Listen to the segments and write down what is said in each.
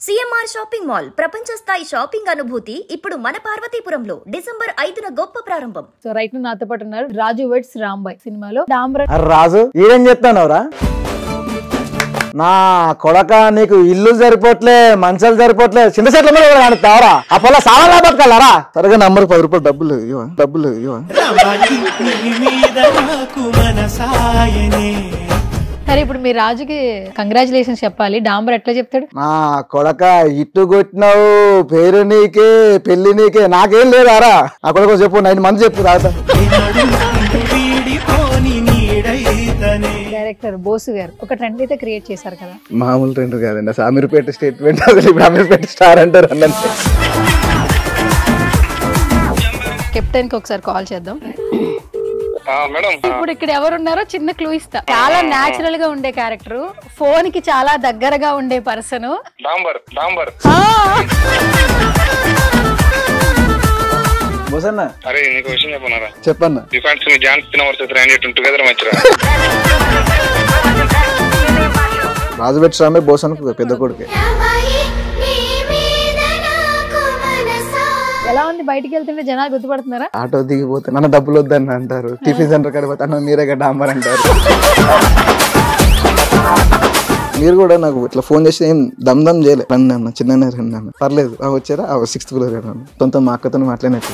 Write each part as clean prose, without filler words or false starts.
CMR shopping mall ప్రపంచ స్థాయి shopping అనుభూతి ఇప్పుడు మన పార్వతీపురంలో డిసెంబర్ 5న గొప్ప ప్రారంభం. సో రైట్ నాతో పాటు ఉన్నారు రాజు వెడ్స్ రాంబాయ్ సినిమాలో డాంబర్. రాజు ఏం చెప్తానవరా? నా కొడక నీకు ఇల్లు సరిపోట్లే, మంచాలు సరిపోట్లే, చిన్న చెట్ల మీద కాడుతావరా? ఆ పొల సాలా బతకాలరా? సరిగా నంబర్ 10 రూపాయలు డబ్బులు ఇవ్వ. సరే ఇప్పుడు మీ రాజుకి కంగ్రాచులేషన్స్ చెప్పాలి. డాంబర్ ఎట్లా చెప్తాడు? నా కొడక ఇట్టు కొట్టినావు, పేరు నీకే, పెళ్లి నీకే, నాకేం లేదారా? ఆ కొడక చెప్పు, 9 మంది చెప్పు రాత. డైరెక్టర్ బోసు గారు ఒక ట్రెండ్ అయితే క్రియేట్ చేశారు కదా. మామూలు ట్రెండ్ కాదండి, అసలు అమీర్పేట స్టేట్మెంట్, అసలు ఇప్పుడు అమీర్పేట స్టార్ అంటారు అన్నంతే. కెప్టెన్ కి ఒకసారి కాల్ చేద్దాం. ఇప్పుడు ఇక్కడ ఎవరున్నారో చిన్న క్లూ ఇస్తా. చాలా నేచురల్ గా ఉండే క్యారెక్టర్, ఫోన్ కి చాలా దగ్గరగా ఉండే పర్సన్. చెప్పన్నా. రాజు వెడ్స్ రాంబాయ్ బోస్ అను పెద్ద కొడుకు. ఎలా ఉంది? బయటికి వెళ్తుంటే జనాలు గుర్తుపడుతున్నారా? ఆటో దిగిపోతే నన్ను డబ్బులు వద్దని అంటారు, టిఫిన్ సెంటర్ కడిపోతే అన్న మీరే డాంబర్ అంటారు. మీరు కూడా నాకు ఇట్లా ఫోన్ చేసి ఏం దమ్ చేయలేదు, రండి అన్న, చిన్న రండి అన్న, పర్లేదు వచ్చారా 6th ఫ్లోర్ అన్న, సొంత మా అక్కతో మాట్లాడినట్టు.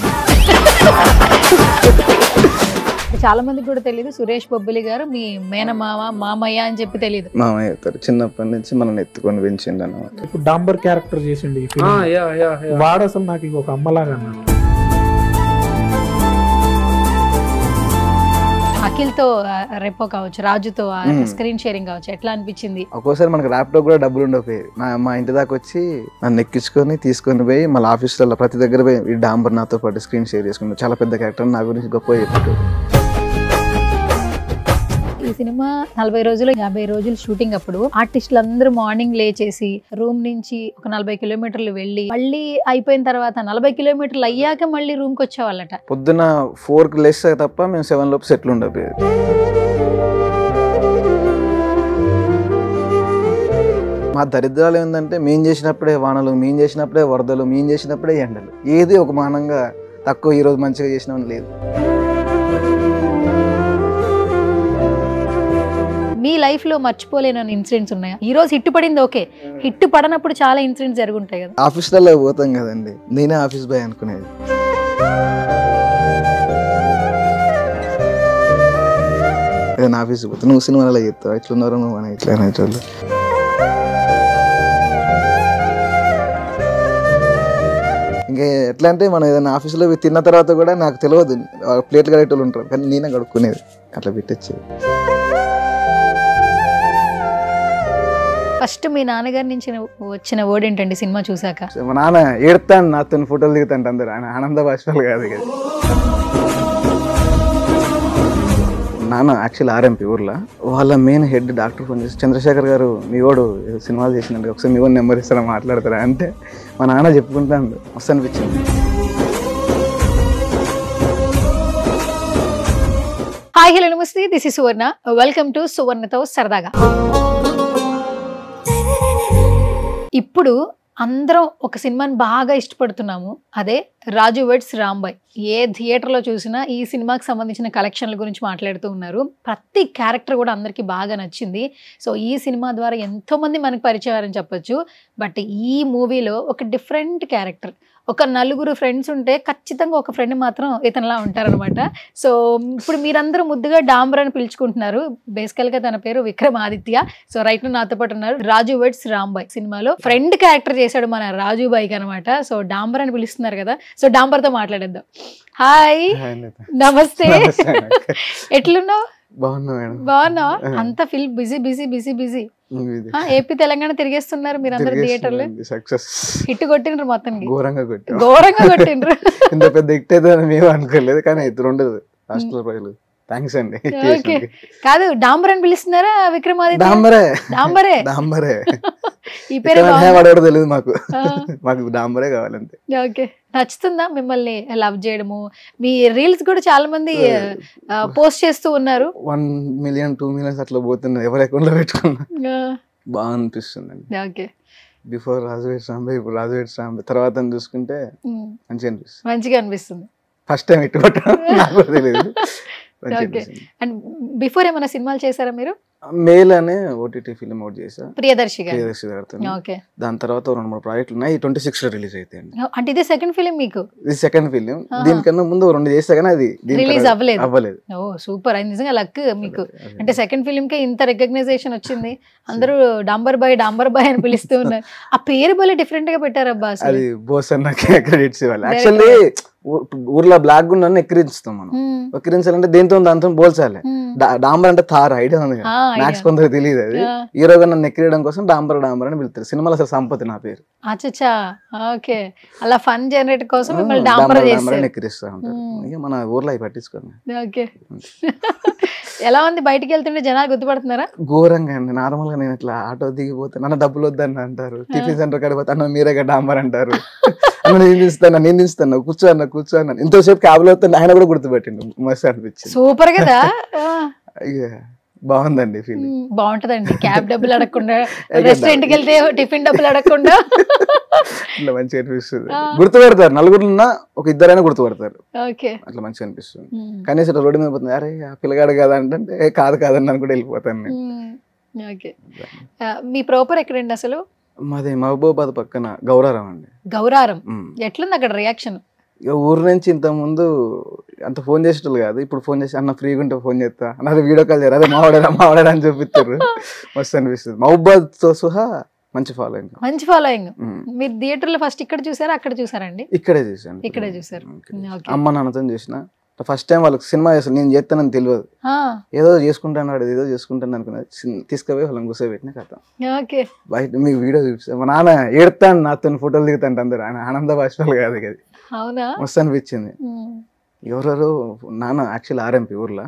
చాలా మందికి కూడా తెలియదు, సురేష్ బొబ్బిలి గారు మీ మేనమామ, మామయ్య అని చెప్పి తెలియదు. మామయ్య అవుతారు, చిన్నప్పటి నుంచి మనం ఎత్తుకొని పెంచిండు అన్నమాట. ఇప్పుడు డాంబర్ క్యారెక్టర్ చేసిండు, వాడు అసలు నాకు ఇంకొక అమ్మలాగా అన్నాడు. అఖిల్ తో రెపో కావచ్చు, రాజుతో స్క్రీన్ షేరింగ్ కావచ్చు, ఎట్లా అనిపించింది? ఒక్కోసారి మనకి ల్యాప్టాప్ కూడా డబ్బులు ఉండకపోయి మా ఇంటి దాకా వచ్చి నన్ను ఎక్కించుకొని తీసుకొని పోయి మళ్ళీ ఆఫీసులలో ప్రతి దగ్గర పోయి ఈ డాంబర్ నాతో పాటు స్క్రీన్ షేర్ చేసుకున్నాను. చాలా పెద్ద క్యారెక్టర్, నా గురించి గొప్ప చెప్పారు. ఈ సినిమా 40 రోజులు 50 రోజులు షూటింగ్ అప్పుడు ఆర్టిస్టులు అందరూ మార్నింగ్ లేచేసి రూమ్ నుంచి ఒక 40 కిలోమీటర్లు వెళ్ళి మళ్ళీ అయిపోయిన తర్వాత 40 కిలోమీటర్లు అయ్యాక మళ్ళీ రూమ్ కి వచ్చేవాళ్ళట. పొద్దున 4కి లేస్తే తప్ప మేము 7 లోపు సెట్లు ఉండకపోయేది. మా దరిద్రాలు ఏంటంటే మేము చేసినప్పుడే వానలు, మేము చేసినప్పుడే వరదలు, మేము చేసినప్పుడే ఎండలు, ఏది ఒక మానంగా తక్కువ ఈరోజు మంచిగా చేసినామని లేదు. మీ లైఫ్ లో మర్చిపోలేని ఇన్సిడెంట్స్ ఉన్నాయా? ఈ రోజు హిట్ పడింది ఓకే, హిట్ పడనప్పుడు చాలా ఇన్సిడెంట్స్ జరుగుంటాయి కదా. ఆఫీసులలో పోతాం కదండి, నేనే ఆఫీస్ బాయ్ అనుకునేది. ఏదైనా ఆఫీస్ పోతే నువ్వు సినిమాలో చెప్తావు, ఇట్లున్నారు నువ్వు అని, ఇట్లా అనేటోళ్ళు. ఇంకా ఎట్లా అంటే మనం ఏదైనా ఆఫీసులో తిన్న తర్వాత కూడా నాకు తెలియదు, ప్లేట్లు కడేటోళ్ళు ఉంటారు, కానీ నేనే కడుక్కునేది, అట్లా పెట్టొచ్చేది. ఫస్ట్ మీ నాన్నగారి నుంచి వచ్చిన వర్డ్ ఏంటండి సినిమా చూసాక? మా నాన్న ఏడుతాను, నాతో ఫోటోలు దిగుతాంట అందరు, ఆయన ఆనంద బాష్పాలు కాదు కదా. నాన్న యాక్చువల్ ఆర్ఎంపీ ఊర్లో, వాళ్ళ మెయిన్ హెడ్ డాక్టర్ ఫోన్ చేసి, చంద్రశేఖర్ గారు మీ వాడు సినిమాలు చేసినట్టు ఒకసారి మీ వాడు నెంబర్ ఇస్తారా మాట్లాడతారా అంటే మా నాన్న చెప్పుకుంటాను, మస్తు అనిపించింది. హాయ్ హలో నమస్తే, this is Suvarna, welcome to సువర్ణతో సరదాగా. ఇప్పుడు అందరం ఒక సినిమాని బాగా ఇష్టపడుతున్నాము, అదే రాజు వెడ్స్ రాంబాయ్. ఏ థియేటర్లో చూసినా ఈ సినిమాకి సంబంధించిన కలెక్షన్ల గురించి మాట్లాడుతూ ఉన్నారు. ప్రతి క్యారెక్టర్ కూడా అందరికీ బాగా నచ్చింది. సో ఈ సినిమా ద్వారా ఎంతోమంది మనకు పరిచయారని చెప్పొచ్చు. బట్ ఈ మూవీలో ఒక డిఫరెంట్ క్యారెక్టర్, ఒక 4 ఫ్రెండ్స్ ఉంటే ఖచ్చితంగా ఒక ఫ్రెండ్ మాత్రం ఇతనిలా ఉంటారనమాట. సో ఇప్పుడు మీరందరూ ముద్దుగా డాంబర్ అని పిలుచుకుంటున్నారు, బేసికల్గా తన పేరు విక్రమాదిత్య. సో రైట్ నాతో పాటు ఉన్నారు రాజు వెడ్స్ రాంబాయ్ సినిమాలో ఫ్రెండ్ క్యారెక్టర్ చేశాడు మన రాజు బాయ్కి అనమాట. సో డాంబర్ అని పిలుస్తున్నారు కదా, సో డాంబర్తో మాట్లాడేద్దాం. హాయ్, నమస్తే, ఎట్లున్నావు? బాగున్నావా? అంతా full busy busy busy busy. AP Telangana తిరిగేస్తున్నారు మీరందరూ థియేటర్లు. హిట్ కొట్టిండ్రు, మొత్తం ఘోరంగా కొట్టిండ్రు. ఇంత పెద్ద హిట్ అయితే మేము అనుకోలేదు, కానీ ఇద్దరు ఉండదు హాస్టల్ ప్రజలు. థ్యాంక్స్ అండి. కాదు, డాంబర్ అని పిలుస్తున్నారా విక్రమాదిత్య? డాంబరే ఈ పేరు తెలియదు మాకు డాంబరే కావాలంతే. ఓకే, నచ్చుతుందా మిమ్మల్ని లవ్ చేయడము? మీ రీల్స్ కూడా చాలా మంది పోస్ట్ చేస్తూ ఉన్నారు. 1 మిలియన్ 2 మిలియన్స్ అట్లా పోతున్నారు, ఎవరి అకౌంట్ లో పెట్టుకున్నా బాగా అనిపిస్తుంది. ఓకే, బిఫోర్ రాజువేట్ సాంబే, ఇప్పుడు రాజువేట్ సాంబే తర్వాత చూసుకుంటే మంచిగా అనిపిస్తుంది. మంచిగా అనిపిస్తుంది. ఫస్ట్ టైం ఇటు కొట్టడం నాకు కూడా తెలియదు. మంచిగా అనిపిస్తుంది. అండ్ బిఫోర్ ఏమైనా సినిమాలు చేశారా మీరు? మేల్ అనే ఓటీటీ ఫిల్మ్ అవుట్ చేసా ప్రియదర్శి గారు. ప్రియదర్శి గారితో. ఓకే. దాని తర్వాత 2-3 ప్రాజెక్టులు ఉన్నాయి. 26 రిలీజ్ అవుతాయండి. అంటే ఇదే సెకండ్ ఫిలిం మీకు? ఇది సెకండ్ ఫిలిం. దీనికన్నా ముందు 2 చేస్తా కానీ అది రిలీజ్ అవ్వలేదు. ఓ సూపర్, అది నిజంగా లక్ మీకు. అంటే సెకండ్ ఫిలిం కే ఇంత రికగ్నైజేషన్ వచ్చింది. అందరూ డాంబర్ బాయ్ అని పిలుస్తూ ఉన్నారు. ఆ పేరు భలే డిఫరెంట్ గా పెట్టారబ్బా. అది బోస్ అన్న క్రెడిట్స్ ఇవ్వాలి. యాక్చువల్లీ ఊర్లో బ్లాక్ గుండా ఎక్కిరించుతాం మనం. ఎక్కిరించాలంటే దేంతో దాంతో పోల్చాలి. డాంబర్ అంటే తార్ ఐడియా ఉంది కదా, మ్యాక్స్ కొందరు తెలియదు. అది హీరోగా నన్ను ఎక్కిరియడం కోసం డాంబర్ అని పిలుస్తారు. సినిమాలో అసలు సంపత్తి నా పేరు. అచ్చా, ఓకే. అలా ఫన్ జనరేట్ కోసం మిమ్మల్ని డాంబర్ చేస్తారు, ఎక్కిరిస్తా ఉంటారు. ఇక మన ఊర్లో అవి పట్టించుకోండి. ఓకే. ఎలా ఉంది బయటికి వెళ్తుంటే జనాలు గుర్తుపడుతున్నారా? ఘోరంగా అండి. నార్మల్ గా నేను ఇట్లా ఆటో దిగిపోతే నన్ను డబ్బులు వద్దని అంటారు. టిఫిన్ సెంటర్ కడిపోతే అన్న మీరే డాంబర్ అంటారు. అన్న నేను దిస్తాను కూర్చో అన్న. ఇంతసేపు క్యాబ్ లో వస్తే ఆయన కూడా గుర్తుపెట్టిండు. మస్తు అనిపించింది. సూపర్ కదా. బాగుందండి ఫీలింగ్. బాగుంటదండి. క్యాబ్ డబ్బులు అడగకుండా, రెస్టారెంట్ కి వెళ్తే టిఫిన్ డబ్బులు అడగకుండా ఇట్లా మంచిగా అనిపిస్తుంది. గుర్తుపడతారు. నలుగురున్నా ఒక ఇద్దరైనా గుర్తుపడతారు. అట్లా మంచిగా అనిపిస్తుంది. కనీసం రోడ్డు మీద పోతుంది, అరే ఆ పిల్లగాడు కదా అంటే కాదని కూడా వెళ్ళిపోతాను నేను. మీ ప్రాపర్ ఎక్కడండి అసలు? మాది మహబూబాబాద్ పక్కన గౌరారం అండి. గౌరారం. ఎట్లుంది అక్కడ రియాక్షన్? ఇక ఊరు నుంచి ఇంత ముందు అంత ఫోన్ చేసేటోళ్ళు కాదు. ఇప్పుడు ఫోన్ చేసి అన్న ఫ్రీగా ఉంటే ఫోన్ చేస్తా అన్నది, వీడియో కాల్ చేయరు, అదే మావాడా అని చూపిస్తారు. మస్తు అనిపిస్తుంది. మహబూబాబాద్ తో సహా మంచి ఫాలోయింగ్. మీరు థియేటర్ లో ఫస్ట్ ఇక్కడ చూసారా అక్కడ చూసారండి? ఇక్కడే చూసారు. అమ్మ నాన్నతో చూసిన. ఫస్ట్ టైం వాళ్ళకి సినిమా చేస్తాను నేను చేస్తానని తెలియదు. ఏదో చేసుకుంటాను అనుకున్నది. తీసుకుపోయి వాళ్ళని కూర్చోబెట్టిన కథ. బయట మీకు వీడియో చూపిస్తాను. మా నాన్న ఏడతాను, నాతో ఫోటోలు దిగుతాంట అందరు. ఆయన ఆనంద భాషలు కాదు అది. మస్తు అనిపించింది. ఎవరెవరు నాన్న యాక్చువల్ ఆర్ఎంపీ ఊర్లో.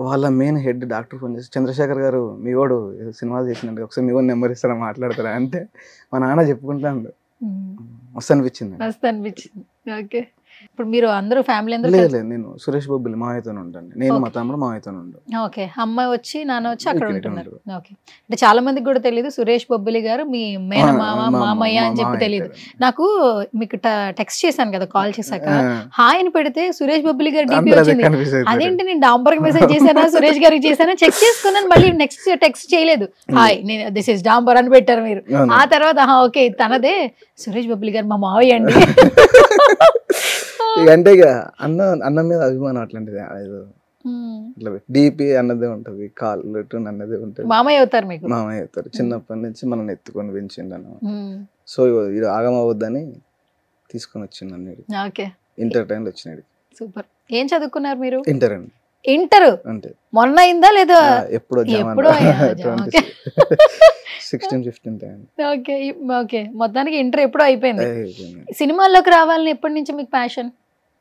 వాళ్ళ మెయిన్ హెడ్ డాక్టర్ ఫోన్ చేసి, చంద్రశేఖర్ గారు మీ వాడు సినిమాలు చేసినట్టు ఒకసారి మీ వాడు నెంబర్ ఇస్తారా మాట్లాడతారా అంటే మా నాన్న చెప్పుకుంటాను. మస్తు అనిపించింది. ఓకే. ఇప్పుడు మీరు అందరూ ఫ్యామిలీ అందరూ? లేదు, నేను సురేష్ బొబ్బిలి మావయ్యతో ఉంటాను. నేను మా తమ్ముడు మావయ్యతో ఉంటాను. ఓకే. అమ్మాయి వచ్చి నాన్న వచ్చి అక్కడ ఉంటున్నారు. ఓకే. అంటే చాలా మందికి కూడా తెలియదు సురేష్ బొబ్బిలి గారు మీ మామయ్య అని చెప్పి తెలియదు. నాకు మీకు టెక్స్ట్ చేశాను కదా కాల్ చేశాక, హాయ్ అని పెడితే సురేష్ బొబ్బిలి గారు డీపీ వచ్చింది. అదేంటి నేను డాంబర్ మెసేజ్ చేశానా సురేష్ గారికి చేశానా చెక్ చేసుకున్నాను. మళ్ళీ నెక్స్ట్ టెక్స్ట్ చేయలేదు. హాయ్ నేను దిస్ ఇస్ డాంబర్ అని పెట్టారు మీరు. ఆ తర్వాత ఓకే తనదే సురేష్ బొబ్బిలి గారు మా మావయ్య అండి. అంటే ఇక అన్నం మీద అభిమానం అట్లాంటిది. డీపీ అన్నదే ఉంటది, కాల్ రిటర్న్ అన్నదే ఉంటది. మామయ్య అవుతారు. చిన్నప్పటి నుంచి మనం ఎత్తుకొని పెంచిండు. సో ఇది ఆగమవద్దని తీసుకొని వచ్చిండు అన్నాడు. ఇంటర్ టైంలో వచ్చినాడు. సూపర్. ఏం చదువుకున్నారు మీరు? ఇంటర్ అండి. ఇంటర్ అంటే మొన్న అయిందా లేదా? ఎప్పుడో 16-15. ఓకే. మొత్తానికి ఇంటర్ ఎప్పుడో అయిపోయింది. సినిమాల్లోకి రావాలని ఎప్పటి నుంచి మీకు ప్యాషన్?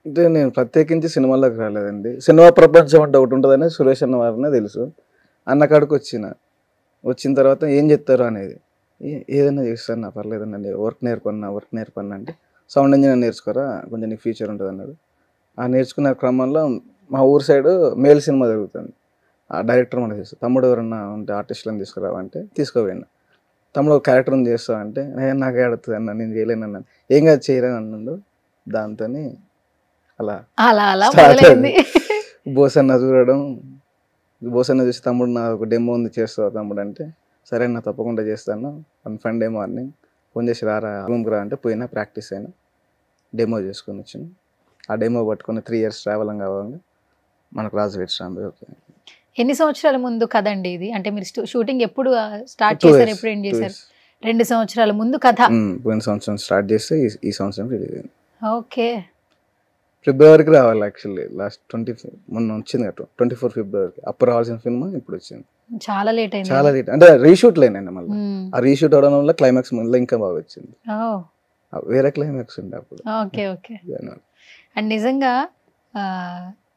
అంటే నేను ప్రత్యేకించి సినిమాల్లోకి రాలేదండి. సినిమా ప్రపంచం అంటే ఒకటి ఉంటుందని సురేష్ అన్న వారినే తెలుసు. అన్న కాడికి వచ్చిన తర్వాత ఏం చెప్తారు అనేది, ఏదైనా చేస్తాను నా పర్లేదనండి, వర్క్ నేర్పన్నా అంటే సౌండ్ ఇంజనీర్ నేర్చుకోరా కొంచెం నీకు ఫ్యూచర్ ఉంటుంది అన్నాడు. ఆ నేర్చుకునే క్రమంలో మా ఊరు సైడ్ మేల్ సినిమా జరుగుతుంది. ఆ డైరెక్టర్ మనకు తెలుసు. తమ్ముడు ఎవరన్నా ఉంటే ఆర్టిస్టులను తీసుకురావంటే తీసుకుపోయినా. తమ్ముడు ఒక క్యారెక్టర్ని చేస్తావంటే నాకు ఆడుతుంది అన్న, నేను చేయలేను అన్నాను. ఏం కాదు చేయలేను అన్నాడు. దాంతో అలా బోసన్న చూడడం, బోసన్న చూసి తమ్ముడు నా ఒక డెమో ఉంది చేస్తావు తమ్ముడు అంటే, సరే అన్న తప్పకుండా చేస్తాను. ఫండే మార్నింగ్ ఫోన్ చేసి రారా రూమ్కి రా అంటే పోయినా, ప్రాక్టీస్ అయినా, డెమో చేసుకొని వచ్చాను. ఆ డెమో పట్టుకుని 3 years ట్రావెల్ కావాలి మనకు రాజువేట్ సాంబే. ఓకే. ఎన్ని సంవత్సరాల ముందు కదండి ఇది? అంటే మీరు షూటింగ్ ఎప్పుడు స్టార్ట్ చేశారు, ఎప్పుడు ఎండ్ చేశారు? 2 సంవత్సరాల ముందు కథ. పోయిన సంవత్సరం స్టార్ట్ చేస్తే ఈ సంవత్సరం రిలీజ్ అయింది. ఓకే. ఫిబ్రవరికి రావాలి యాక్చువల్లీ. లాస్ట్ మొన్న వచ్చింది కదా 24 ఫిబ్రవరికి. అప్పుడు రావాల్సిన ఫిల్మ్ ఇప్పుడు వచ్చింది. చాలా లేట్ అంటే రీషూట్ లేనండి. మళ్ళీ ఆ రీషూట్ అవడం వల్ల క్లైమాక్స్ మళ్ళీ ఇంకా బాగా వచ్చింది. వేరే క్లైమాక్స్ ఉంది అప్పుడు. ఓకే. అండ్ నిజంగా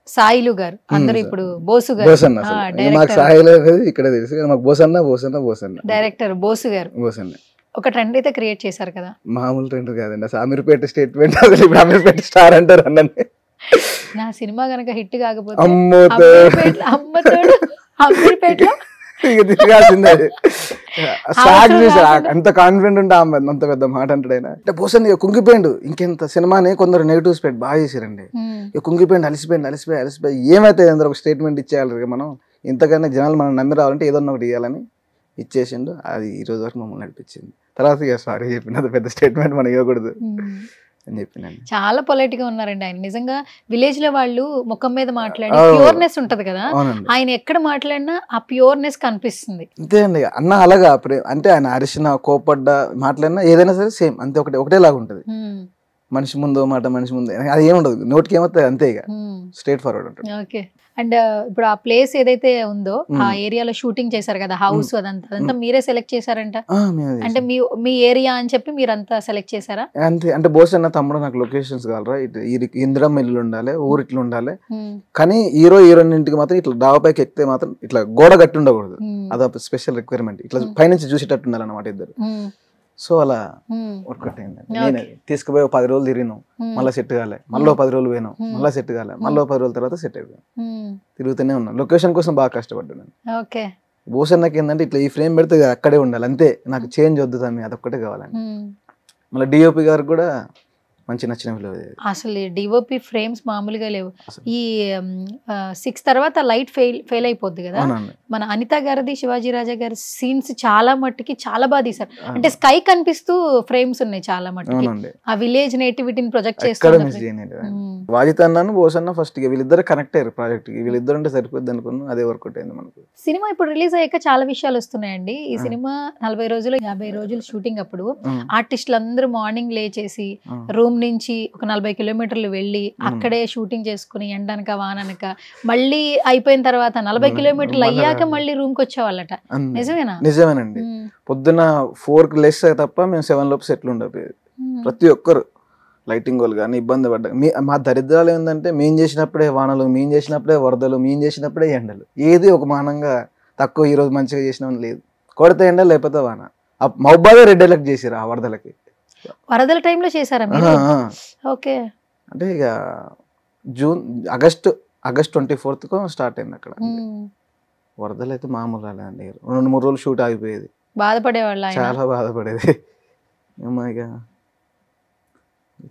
సాయిలు గారు అందరూ ఇప్పుడు బోసు గారు ఇక్కడ తెలుసు, మాకు బోసన్న డైరెక్టర్ బోసు గారు ఒక ట్రెండ్ అయితే క్రియేట్ చేశారు కదా. మామూలు ట్రెండ్ కాదండి, అమీర్పేట స్టేట్మెంట్. ఇప్పుడు అమీర్పేట స్టార్ అంటారు అన్నది. నా సినిమా గనక హిట్ కాకపోతే అమ్మతోడు అమీర్పేటలో ఇక తిరగాల్సిందే. సాగ్ చూసారు ఎంత కాన్ఫిడెంట్ ఉంటే అంత పెద్ద మాట అంటాడు ఆయన. అంటే భూషణ్ ఇక కుంగిపోయిండు. ఇంకెంత సినిమాని కొందరు నెగిటివ్ స్పెక్ట్ బాగా చేశారండి. ఇక కుంగిపోయిండు, అలసిపోయి ఏమైతే అందరూ ఒక స్టేట్మెంట్ ఇచ్చేయాలి మనం, ఇంతకన్నా జనాలు మనం నమ్మి రావాలంటే ఏదన్నా ఒకటి ఇవ్వాలని ఇచ్చేసిండు. అది ఈ రోజు వరకు మమ్మల్ని నడిపించింది. తర్వాత ఇక సారీ చెప్పిన పెద్ద స్టేట్మెంట్ మనం ఇవ్వకూడదు అని చెప్పినాను. చాలా పొలైట్ గా ఉన్నారండి ఆయన. నిజంగా విలేజ్ లో వాళ్ళు ముఖం మీద మాట్లాడి ప్యూర్నెస్ ఉంటది కదా, ఆయన ఎక్కడ మాట్లాడినా ఆ ప్యూర్నెస్ కనిపిస్తుంది. అంతే అండి అన్న అలాగా. అంటే ఆయన అరిసిన కోపడ్డ మాట్లాడినా ఏదైనా సరే సేమ్ అంతే, ఒకటేలాగా ఉంటది. మనిషి ముందు మాట మనిషి ముందు అది ఏముండదు, నోటికి ఏమవుతుంది అంతే, ఇక స్ట్రేట్ ఫార్వర్డ్ ఉంటుంది. ఓకే. అండ్ ఇప్పుడు ఆ ప్లేస్ ఏదైతే ఉందో ఆ ఏరియాలో షూటింగ్ చేశారు కదా, హౌస్ అదంతా మీరే సెలెక్ట్ చేశారంటే అంటే మీ ఏరియా అని చెప్పి మీరంతా సెలెక్ట్ చేశారా? అంతే. అంటే బోస్ అన్న తమ్ముడు నాకు లొకేషన్స్ కావాలరా, ఇందిరం ఇల్లు ఉండాలి, ఊరు ఇట్లా ఉండాలి, కానీ హీరోయిన్ ఇంటికి మాత్రం ఇట్లా డాబాపైకి ఎక్కితే మాత్రం ఇట్లా గోడ గట్టి ఉండకూడదు, అదొక స్పెషల్ రిక్వైర్మెంట్. ఇట్లా పైనుంచి చూసేటట్టు ఉండాలన్నమాట ఇద్దరు. సో అలా వర్కౌట్ అయింది. నేను తీసుకుపోయి 10 రోజులు తిరిగినాం, మళ్ళీ సెట్ కాలే, మళ్ళీ 10 రోజులు పోయినాం, మళ్ళీ సెట్ కాలే, మళ్ళీ 10 రోజుల తర్వాత సెట్ అయిపోయాం. తిరుగుతూనే ఉన్నాం. లొకేషన్ కోసం బాగా కష్టపడ్డాను. భూషణ్కి ఏంటంటే ఇట్లా ఈ ఫ్రేమ్ పెడితే అక్కడే ఉండాలి అంతే, నాకు చేంజ్ వద్దు తమ్మి, అదొక్కటే కావాలని. మళ్ళీ డిఓపి గారికి కూడా మంచి నచ్చిన విలువ. అసలు డిఓపి ఫ్రేమ్స్ మామూలుగా లేవు. ఈ 6 తర్వాత లైట్ ఫెయిల్ అయిపోద్ది కదా. మన అనిత గారిది శివాజీ రాజా గారి సీన్స్ చాలా మట్టుకి చాలా బాగా తీశారు. అంటే స్కై కనిపిస్తూ ఫ్రేమ్స్ ఉన్నాయి చాలా మట్టుకి, ఆ విలేజ్ నేటివిటీని ప్రొజెక్ట్ చేస్తారు. వాజిత్ అన్నాను భూషణ్ ఫస్ట్ వీళ్ళిద్దరు కనెక్ట్ అయ్యారు ప్రాజెక్ట్ కి, వీళ్ళిద్దరు అంటే సరిపోద్ది అనుకున్నాను, అదే వర్కౌట్ అయింది మనకు. సినిమా ఇప్పుడు రిలీజ్ అయ్యాక చాలా విషయాలు వస్తున్నాయండి. ఈ సినిమా 40 రోజులు 50 రోజులు షూటింగ్ అప్పుడు ఆర్టిస్టులు అందరూ మార్నింగ్ లేచేసి రూమ్ నుంచి ఒక 40 కిలోమీటర్లు వెళ్ళి అక్కడే షూటింగ్ చేసుకుని ఎండనక వాననక మళ్ళీ అయిపోయిన తర్వాత 40 కిలోమీటర్లు అయ్యాక మళ్ళీ రూమ్ కి వచ్చేవాళ్ళట. నిజమేనా? నిజమేనండి. పొద్దున 4కి లేస్తే తప్ప మేము 7 లోపు సెట్లు ఉండకపోయేది. ప్రతి ఒక్కరు లైటింగ్ వాళ్ళు కానీ ఇబ్బంది పడ్డా. మా దరిద్రాలు ఏంటంటే మేము చేసినప్పుడే వానలు, మేము చేసినప్పుడే వరదలు, మేము చేసినప్పుడే ఎండలు, ఏది ఒక మానంగా తక్కువ ఈ రోజు మంచిగా చేసినామని లేదు. కొడితే ఎండ లేకపోతే వాన. మహబాదే రెడ్ అలర్ట్ చేసిరు ఆ వరదలకి. వరదల టైంలో చేశారా మీరు? ఓకే. అంటే ఇక ఆగస్ట్ 24కు స్టార్ట్ అయింది అక్కడ. వరదలు అయితే మామూలు అండి, 2-3 రోజులు షూట్ ఆగిపోయేది. బాధపడేవాళ్ళ? చాలా బాధపడేది. ఇక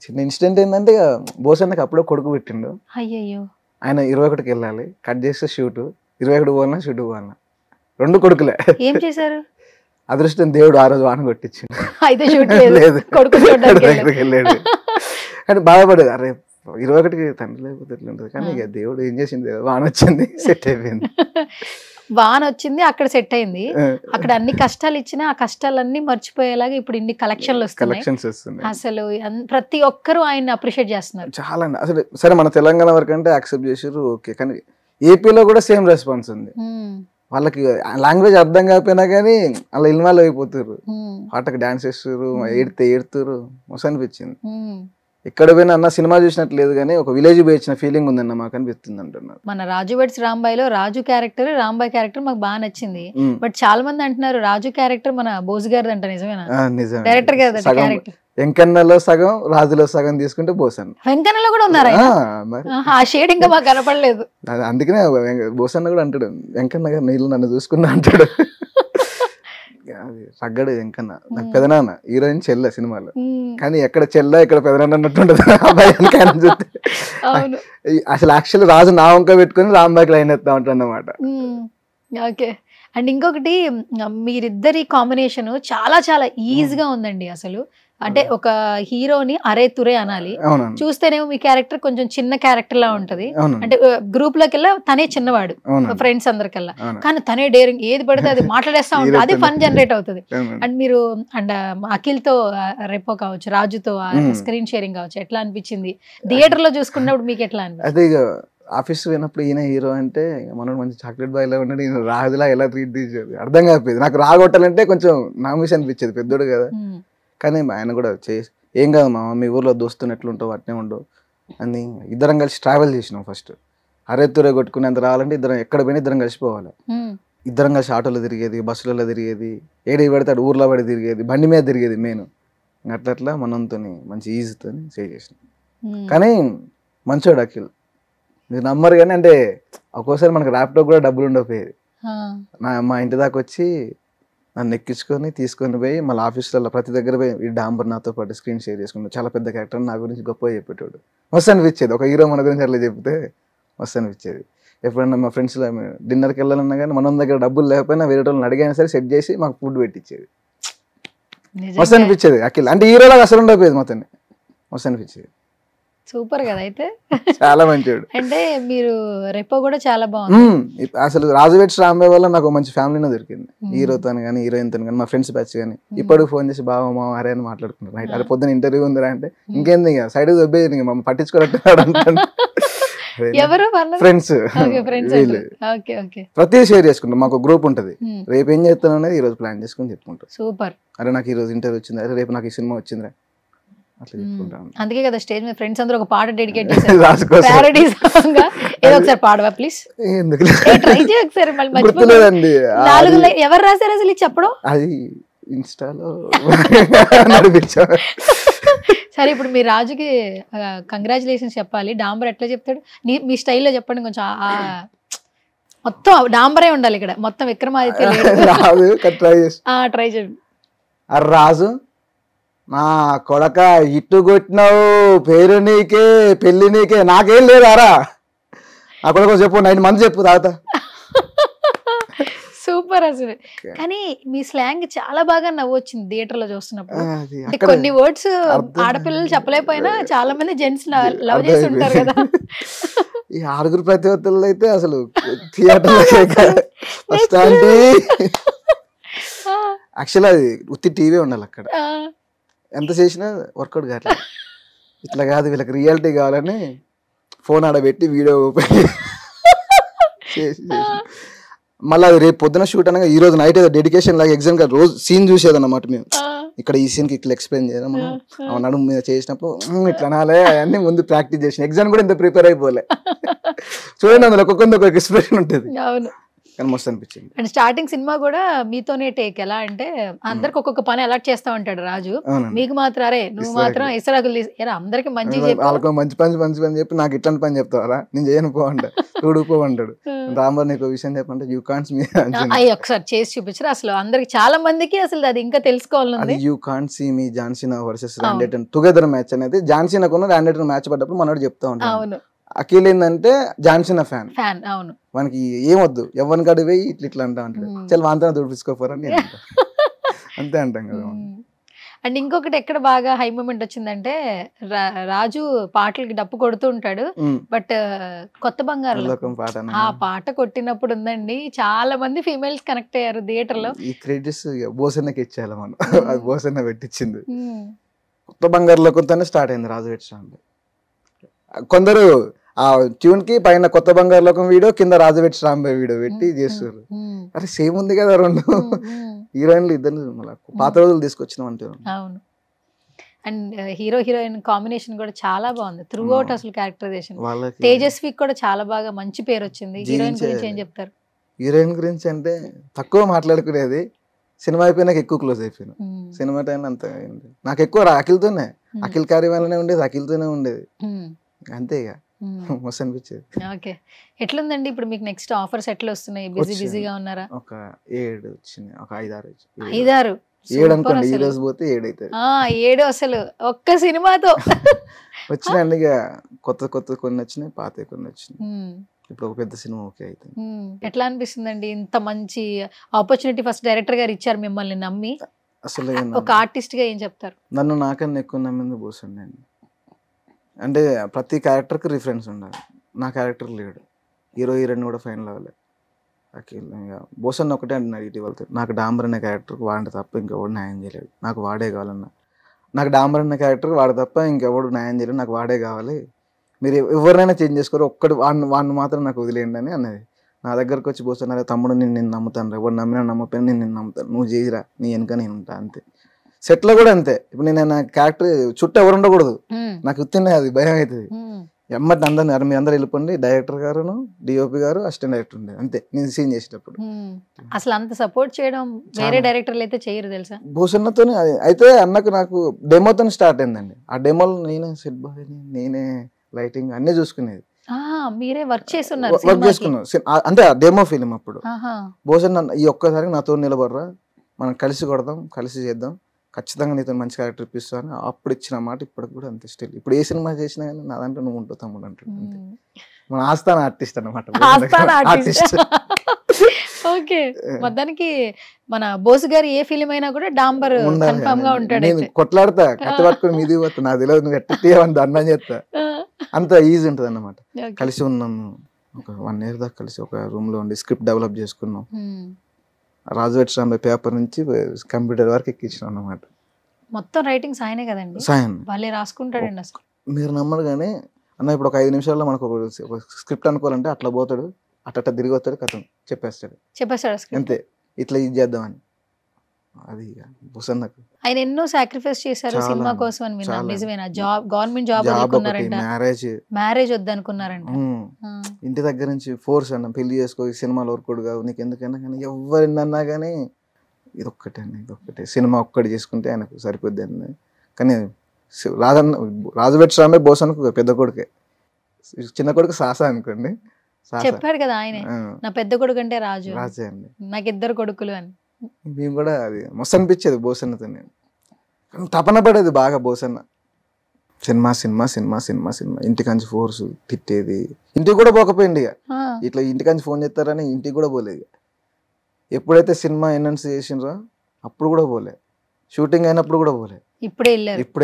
చిన్న ఇన్సిడెంట్ ఏంటంటే ఇక భూషణ్కి అప్పుడే కొడుకు పెట్టిండు. అయ్యయ్యో. ఆయన 21కి వెళ్ళాలి, కట్ చేస్తే షూట్, 21 పోవాలన్నా షూట్ పోవాలన్నా 2 కొడుకులే. ఏం చేశారు? అదృష్టం దేవుడు ఆ రోజు వాన కొట్టించిండు. వెళ్ళాడు కానీ బాధపడేది, అరే 21కి తండ్రి లేకపోతే ఎట్లుంటది, కానీ ఇక దేవుడు ఏం చేసింది, వాన వచ్చింది, సెట్ అయిపోయింది. వాన వచ్చింది, అక్కడ సెట్ అయింది. అక్కడ అన్ని కష్టాలు ఇచ్చినా ఆ కష్టాలన్నీ మర్చిపోయేలాగా ఇప్పుడు ఇన్ని కలెక్షన్లు వస్తున్నాయి. అసలు ప్రతి ఒక్కరు ఆయన అప్రిషియేట్ చేస్తున్నారు చాలా. అసలు సరే మన తెలంగాణ వరకు అంటే యాక్సెప్ట్ చేసారు ఓకే, కానీ ఏపీలో కూడా సేమ్ రెస్పాన్స్ ఉంది. వాళ్ళకి లాంగ్వేజ్ అర్థం కాకపోయినా కానీ అలా ఇన్వాల్వ్ అయిపోతారు, పాటకు డాన్స్ చేస్తారు, ఏడుతారు, మస్తు అనిపించింది. ఎక్కడ పోయినా అన్న సినిమా చూసినట్టు లేదు కానీ ఒక విలేజ్ పోయి వచ్చిన ఫీలింగ్ ఉందన్న మాకు అనిపిస్తుంది అంటున్నారు. మన రాజు వెడ్స్ రాంబాయ్లో రాజు క్యారెక్టర్, రాంబాయ్ క్యారెక్టర్ మాకు బాగా నచ్చింది. బట్ చాలా మంది అంటున్నారు రాజు క్యారెక్టర్ మన బోస్ గారిది అంట. నిజమేనా? నిజం. డైరెక్టర్ గారి క్యారెక్టర్ వెంకన్నలో సగం, రాజులో సగం తీసుకుంటే బోసన్. వెంకన్నలో కూడా ఉన్నారా? ఆ షేడ్ ఇంకా మాకు కనపడలేదు. అందుకనే బోసన్న కూడా అంటాడు, వెంకన్న గారు నీళ్ళు నన్ను చూసుకున్నా అంటాడు. తగ్గడు వెంకన్న. నాకు పెదనాన్న హీరోయిన్ చెల్ల సినిమాలో, కానీ ఎక్కడ చెల్ల ఇక్కడ పెదనాన్న అన్నట్టుంటది అబ్బాయి వెంకన్న చూస్తే. అసలు యాక్చువల్లీ రాజు నా వంక పెట్టుకుని రాంబాయికి లైన్ ఎత్తా ఉంటాడు అన్నమాట. ఓకే. అండ్ ఇంకొకటి, మీరిద్దరి కాంబినేషన్ చాలా చాలా ఈజీగా ఉందండి. అసలు అంటే ఒక హీరోని అరే తురే అనాలి, చూస్తేనేమో మీ క్యారెక్టర్ కొంచెం చిన్న క్యారెక్టర్ లా ఉంటది. అంటే గ్రూప్ లోకెల్లా తనే చిన్నవాడు ఫ్రెండ్స్ అందరికల్లా, కానీ తనే డేరింగ్, ఏది పడితే అది మాట్లాడేస్తా ఉంటుంది, అది ఫన్ జనరేట్ అవుతుంది. అండ్ మీరు అండ్ అఖిల్ తో రెపో కావచ్చు, రాజుతో స్క్రీన్ షేరింగ్ కావచ్చు, ఎట్లా అనిపించింది? థియేటర్ లో చూసుకున్నప్పుడు మీకు ఎట్లా అనిపించింది? ఆఫీస్ పోయినప్పుడు ఈయన హీరో అంటే మనోడు మంచి చాక్లెట్ బాయ్ లా ఉన్నాడు, ఈయన రాజులా ఎలా ట్రీట్ తీసేది అర్థం కాకపోయేది. నాకు రాగొట్టాలంటే కొంచెం నామిష్ అనిపించేది, పెద్దోడు కదా. కానీ ఆయన కూడా ఏం కాదు మా మీ ఊర్లో దోస్తుని ఎట్లుంటావు అట్నే ఉండవు అని ఇద్దరం కలిసి ట్రావెల్ చేసినాం. ఫస్ట్ అరెత్తురే కొట్టుకునేంత రావాలంటే ఇద్దరం ఎక్కడ పోయినా ఇద్దరం కలిసిపోవాలి. ఇద్దరం కలిసి ఆటోలో తిరిగేది, బస్సులలో తిరిగేది, ఏడి పెడతాడు ఊర్లో పడి తిరిగేది, బండి మీద తిరిగేది మెయిన్. అట్లా మనంతో మంచి ఈజీతో చేసినాం. కానీ మంచోడు అఖిల్, మీరు నమ్మరు. కానీ అంటే ఒక్కోసారి మనకు ల్యాప్టాప్ కూడా డబ్బులు ఉండకపోయేది, మా ఇంటి దాకా వచ్చి నన్ను ఎక్కించుకొని తీసుకొని పోయి మళ్ళీ ఆఫీస్లలో ప్రతి దగ్గర పోయి ఈ డాంబర్ నాతో పాటు స్క్రీన్ షేర్ చేసుకుంటాను. చాలా పెద్ద క్యారెక్టర్, నా గురించి గొప్పగా చెప్పేటోడు. మస్తు అనిపించేది, ఒక హీరో మన గురించి అట్లా చెప్తే మస్తు అనిపించేది. ఎప్పుడన్నా మా ఫ్రెండ్స్లో డిన్నర్కి వెళ్ళాలన్నా కానీ మనం దగ్గర డబ్బులు లేకపోయినా వేరే వాళ్ళని అడిగైనా సరే సెట్ చేసి మాకు ఫుడ్ పెట్టించేది. మస్తు అనిపించేది అఖిల్ అంటే హీరోలాగా అసలు ఉండకపోయేది మొత్తం. మస్తు అనిపించేది. సూపర్ కదా అయితే. చాలా మంచివాడు. అంటే మీరు రెపో కూడా చాలా బాగుంది. అసలు రాజు వెడ్స్ రాంబాయ్ వల్ల నాకు మంచి ఫ్యామిలీనే దొరికింది. హీరోతో కానీ హీరోయిన్తో కానీ మా ఫ్రెండ్స్ బ్యాచ్ కానీ ఇప్పుడు ఫోన్ చేసి బావ మా అరే అని మాట్లాడుకుంటారు. నైట్ అరే పొద్దున ఇంటర్వ్యూ ఉందిరా అంటే ఇంకేంది ఇక సైడ్ దొబ్బేది ఇంక మమ్మల్ని పట్టించుకోవట్టు అంటాను. ఎవరు ఫ్రెండ్స్ ప్రతి షేర్ చేసుకుంటాం. మాకు గ్రూప్ ఉంటది. రేపు ఏం చేస్తాను అనేది ఈ రోజు ప్లాన్ చేసుకుని చెప్పుకుంటాం. సూపర్. అరే నాకు ఈ రోజు ఇంటర్వ్యూ వచ్చింది, అరే రేపు నాకు ఈ సినిమా వచ్చిందిరా అట్లా చెప్పుకుంటాం. అందుకే కదా స్టేజ్ మీద ఫ్రెండ్స్ అందరూ ఒక పాట డెడికేట్ చేశారు. ప్యారడీ సాంగ్ ఏదో ఒకసారి పాడవా ప్లీజ్. ఎందుకు ట్రై చేయ ఒకసారి. మళ్ళీ మర్చిపోలేదండి. ఎవరు రాశారు అసలు చెప్పడం? అది ఇన్స్టాలో నడిపించా. సరే ఇప్పుడు మీ రాజుకి కంగ్రాచులేషన్స్ చెప్పాలి. డాంబర్ ఎట్లా చెప్తాడు? మీ స్టైల్లో చెప్పండి కొంచెం. మొత్తం డాంబరే ఉండాలి ఇక్కడ, మొత్తం విక్రమాదిత్య ట్రై చేయండి. రాజు నా కొడక ఇట్టు కొట్టినావు, పేరు నీకే పెళ్లి నీకే, నాకేం లేదారా నా కొడక చెప్పు, 9 మంది చెప్పు తాగుతా. సూపర్ అసలు. కానీ మీ స్లాంగ్ చాలా బాగా నవ్వు వచ్చింది థియేటర్ లో చూస్తున్నప్పుడు. కొన్ని వర్డ్స్ ఆడపిల్లలు చెప్పలేకపోయినా చాలా మంది జెంట్స్ లవ్ చేసి ఉంటారు కదా. ఈ 6 ప్రతివత్తలు అయితే అసలు థియేటర్ యాక్చువల్ అది ఉత్తి టీవీ ఉండాలి అక్కడ. ఎంత చేసినా వర్కౌట్ కావట్లేదు. ఇట్లా కాదు, వీళ్ళకి రియాలిటీ కావాలని ఫోన్ ఆడబెట్టి వీడియో ఓపెన్ చేసి మళ్ళీ అది రేపు పొద్దున షూట్ అనగా ఈ రోజు నైట్ డెడికేషన్ లాగా ఎగ్జామ్ గా రోజు సీన్ చూసేదన్నమాట. మేము ఇక్కడ ఈ సీన్ కి ఇట్లా ఎక్స్ప్లెయిన్ చేయడం, మనం నడుము మీద చేసినప్పుడు ఇట్లా అనాలే అవన్నీ ముందు ప్రాక్టీస్ చేసిన. ఎగ్జామ్ కూడా ఇంత ప్రిపేర్ అయిపోలే. చూడండి అందులో ఒక్కొక్క ఎక్స్ప్రెషన్ ఉంటుంది. కానీ మస్తు అనిపించింది. అండ్ స్టార్టింగ్ సినిమా కూడా మీతోనే టేక్. ఎలా అంటే అందరికి ఒక్కొక్క పని అలర్ట్ చేస్తా ఉంటాడు రాజు. మీకు మాత్రం అరే నువ్వు మాత్రం ఇసరాకులు అందరికి మంచి వాళ్ళకు మంచి పని చెప్పి నాకు ఇట్లాంటి పని చెప్తావరా, నేను చేయను పో అంట, చూడుకో అంటాడు. రాంబాబు నీకు విషయం చెప్పంటే యూ కాంట్స్ మీ ఒకసారి చేసి చూపించారు. అసలు అందరికి చాలా మందికి అసలు అది ఇంకా తెలుసుకోవాలని. You can't see me John Cena versus Randy Orton together match అనేది జాన్సీనాకున్న రాండేటన్ మ్యాచ్ పడ్డప్పుడు మనోడు చెప్తా ఉంటాడు. అవును, అఖిల్ ఏంటంటే జాన్సీనా ఫ్యాన్. అవును, మనకి ఏమొద్దు ఎవరిని కాడి పోయి ఇట్లా అంటా ఉంటాడు. చాలా వాంతన తుడిపించుకోపోరని అంతే అంటాం కదా. అండ్ ఇంకొకటి ఎక్కడ బాగా హై మూమెంట్ వచ్చిందంటే రాజు పాటలకి డప్పు కొడుతూ ఉంటాడు, బట్ కొత్త బంగారం ఆ పాట కొట్టినప్పుడు ఉందండి చాలా మంది ఫీమేల్స్ కనెక్ట్ అయ్యారు థియేటర్ లో. ఈ క్రెడిట్స్ బోసన్నకి ఇచ్చేయాలి మనం. అది బోసన్న పెట్టించింది. కొత్త బంగారులో కొంతనే స్టార్ట్ అయింది రాజు వెడ్స్ రాంబాయ్. కొందరు ఆ ట్యూన్ కి పైన కొత్త బంగారు లోకం వీడియో, కింద రాజు వెడ్స్ రాంబాయ్ వీడియో పెట్టి చేస్తారు. అరే సేమ్ ఉంది కదా రెండు హీరోయిన్లు ఇద్దరు మళ్ళీ పాత రోజులు తీసుకొచ్చినాం అంటే. అవును. అండ్ హీరో హీరోయిన్ కాంబినేషన్ కూడా చాలా బాగుంది త్రూ అవుట్. అసలు క్యారెక్టరైజేషన్ తేజస్వికి కూడా చాలా బాగా మంచి పేరు వచ్చింది. హీరోయిన్ గురించి ఏం చెప్తారు? హీరోయిన్ గురించి అంటే తక్కువ మాట్లాడుకునేది, సినిమా అయిపోయినాక ఎక్కువ క్లోజ్ అయిపోయాను. సినిమా టైంలో అంత నాకు ఎక్కువ అఖిల్తోనే, అఖిల్ కార్యవాలనే ఉండేది, అఖిల్తోనే ఉండేది అంతే. ఇక మస్తు అనిపించేది. ఓకే, ఎట్లుందండి ఇప్పుడు మీకు నెక్స్ట్ ఆఫర్స్ ఎట్లా వస్తున్నాయి? బిజీగా ఉన్నారా? ఒక 7 వచ్చినాయి, ఒక 5-6 7 అనుకోండి. ఈ రోజు పోతే 7 అవుతాయి. 7 అసలు ఒక్క సినిమాతో వచ్చినాయండి. ఇక కొత్త కొన్ని వచ్చినాయి, పాత కొన్ని వచ్చినాయి. ఇప్పుడు ఒక పెద్ద సినిమా ఓకే అయితే ఎట్లా అనిపిస్తుందండి? ఇంత మంచి ఆపర్చునిటీ ఫస్ట్ డైరెక్టర్ గారు ఇచ్చారు మిమ్మల్ని నమ్మి. అసలు ఒక ఆర్టిస్ట్ గా ఏం చెప్తారు? నన్ను నాకన్నా ఎక్కువ నమ్మింది బోసండి. అంటే ప్రతి క్యారెక్టర్కి రిఫరెన్స్ ఉండాలి. నా క్యారెక్టర్ లేడు, హీరో హీరోయిన్ కూడా ఫైనల్ అవ్వలేదు. ఇక బోసన్ ఒకటే అంటున్నాడు ఇటీవల, నాకు డాంబర్ అనే క్యారెక్టర్కి వాడితే తప్ప ఇంకెవడు న్యాయం చేయలేడు, నాకు వాడే కావాలన్నా. నాకు డాంబర్ అనే క్యారెక్టర్కి వాడే తప్ప ఇంకెవడు న్యాయం చేయలేడు, నాకు వాడే కావాలి, మీరు ఎవరినైనా చేంజ్ చేసుకోరు, ఒక్కటి వాడిని మాత్రం నాకు వదిలేయండి అని అన్నది. నా దగ్గరకు వచ్చి బోసన్నారే తమ్ముడు నేను నమ్ముతాను, ఎవరు నమ్మినా నమ్మపోయినా నేను నమ్ముతాను, నువ్వు చేయరా, నీ వెనుక నేను ఉంటా అంతే. సెట్లో కూడా అంతే. ఇప్పుడు నేను నా క్యారెక్టర్ చుట్టూ ఎవరు ఉండకూడదు, నాకు ఉత్తినే అది భయం అవుతుంది. ఎమ్మటి అందరిని మీరు అందరు వెళ్ళిపోండి, డైరెక్టర్ గారును డిఓపి గారు అసిస్టెంట్ డైరెక్టర్ ఉండేది అంతే నేను సీన్ చేసేటప్పుడు. అసలు అంత సపోర్ట్ చేయడం వేరే డైరెక్టర్లు అయితే చేయరు తెలుసా. భూషణతోనే అయితే అన్నకు నాకు డెమోతో స్టార్ట్ అయిందండి. ఆ డెమోలో నేనే సెట్ బాయ్, నేనే లైటింగ్ అన్నీ చూసుకునేది. మీరే వర్క్ చేస్తున్నారు వర్క్ చేసుకున్నాం. అంటే డెమో ఫిలిం అప్పుడు. బోసన్ ఈ ఒక్కసారి నాతో నిలబడరా, మనం కలిసి కొడదాం, కలిసి చేద్దాం, ఖచ్చితంగా నీతో మంచి క్యారెక్టర్ ఇప్పిస్తాను. అప్పుడు ఇచ్చిన మాట ఇప్పటికి కూడా అంతే స్టిల్. ఇప్పుడు ఏ సినిమా చేసినా కానీ నా దాంట్లో నువ్వు ఉంటావు తమ్ముడు అంటాడు. మన ఆస్థాన ఆర్టిస్ట్ అన్నమాట. ఆర్టిస్ట్. ఓకే, మొత్తానికి మన బోసు గారు ఏ ఫిలిం అయినా కూడా డాంబర్ కన్ఫర్మ్ గా ఉంటాడు. నేను కొట్లాడతా, కత్తి పట్టుకుని మీది పోతా, నాకు తెలియదు నువ్వు ఎట్టేవని దండం చేస్తా. అంత ఈజీ ఉంటుంది అన్నమాట. కలిసి ఉన్నాము ఒక 1 year దాకా, కలిసి ఒక రూమ్ లో ఉండి స్క్రిప్ట్ డెవలప్ చేసుకున్నాం. రాజు వెడ్స్ రాంబాయ్ పేపర్ నుంచి కంప్యూటర్ వరకు ఎక్కించాం అన్నమాట. మొత్తం రైటింగ్స్ ఆయనే కదండి? సాయం వాళ్ళే రాసుకుంటాడండి అసలు. మీరు నమ్మరు కానీ అన్న ఇప్పుడు ఒక 5 నిమిషాల్లో మనకు ఒక స్క్రిప్ట్ అనుకోవాలంటే అట్లా పోతాడు, అట్ట తిరిగి వస్తాడు, కథం చెప్పేస్తాడు అంతే, ఇట్లా ఇది చేద్దామని. అది బుసన్నకు ఆయన ఎన్నో సాక్రిఫైస్ చేశారు సినిమా కోసం అని విన్నాను. నిజమేనా? జాబ్, గవర్నమెంట్ జాబ్ అనుకున్నారంట, మ్యారేజ్ వద్దనుకున్నారంట, ఇంటి దగ్గర నుంచి ఫోర్స్ అన్న పెళ్లి చేసుకో, సినిమాలో వర్కౌట్ కావు నీకు ఎందుకన్నా కానీ, ఎవరినన్నా కానీ ఇదొక్కటే అండి, ఇదొక్కటే సినిమా ఒక్కటి చేసుకుంటే ఆయనకు సరిపోద్ది అండి. కానీ రాజు వెడ్స్ రాంబాయ్ బోసన్కు పెద్ద కొడుకే, చిన్న కొడుకు సాసా అనుకోండి. చెప్పాడు కదా ఆయనే, నా పెద్ద కొడుకు అంటే రాజే అండి, నాకు 2 కొడుకులు అని. మేము కూడా అది మస్తు అనిపించేది బోసన్నతో. నేను తపన పడేది బాగా బోసన్న. Cinema cinema cinema cinema cinema, ఇంటికంచి ఫోర్స్ తిట్టేది. ఇంటికి కూడా పోకపోయింది ఇక, ఇట్లా ఇంటికంచి ఫోన్ చేస్తారని ఇంటికి కూడా పోలేదు. ఎప్పుడైతే సినిమా ఎనౌన్స్ చేసిండ్రో అప్పుడు కూడా పోలే, షూటింగ్ అయినప్పుడు కూడా పోలే, ఇప్పుడు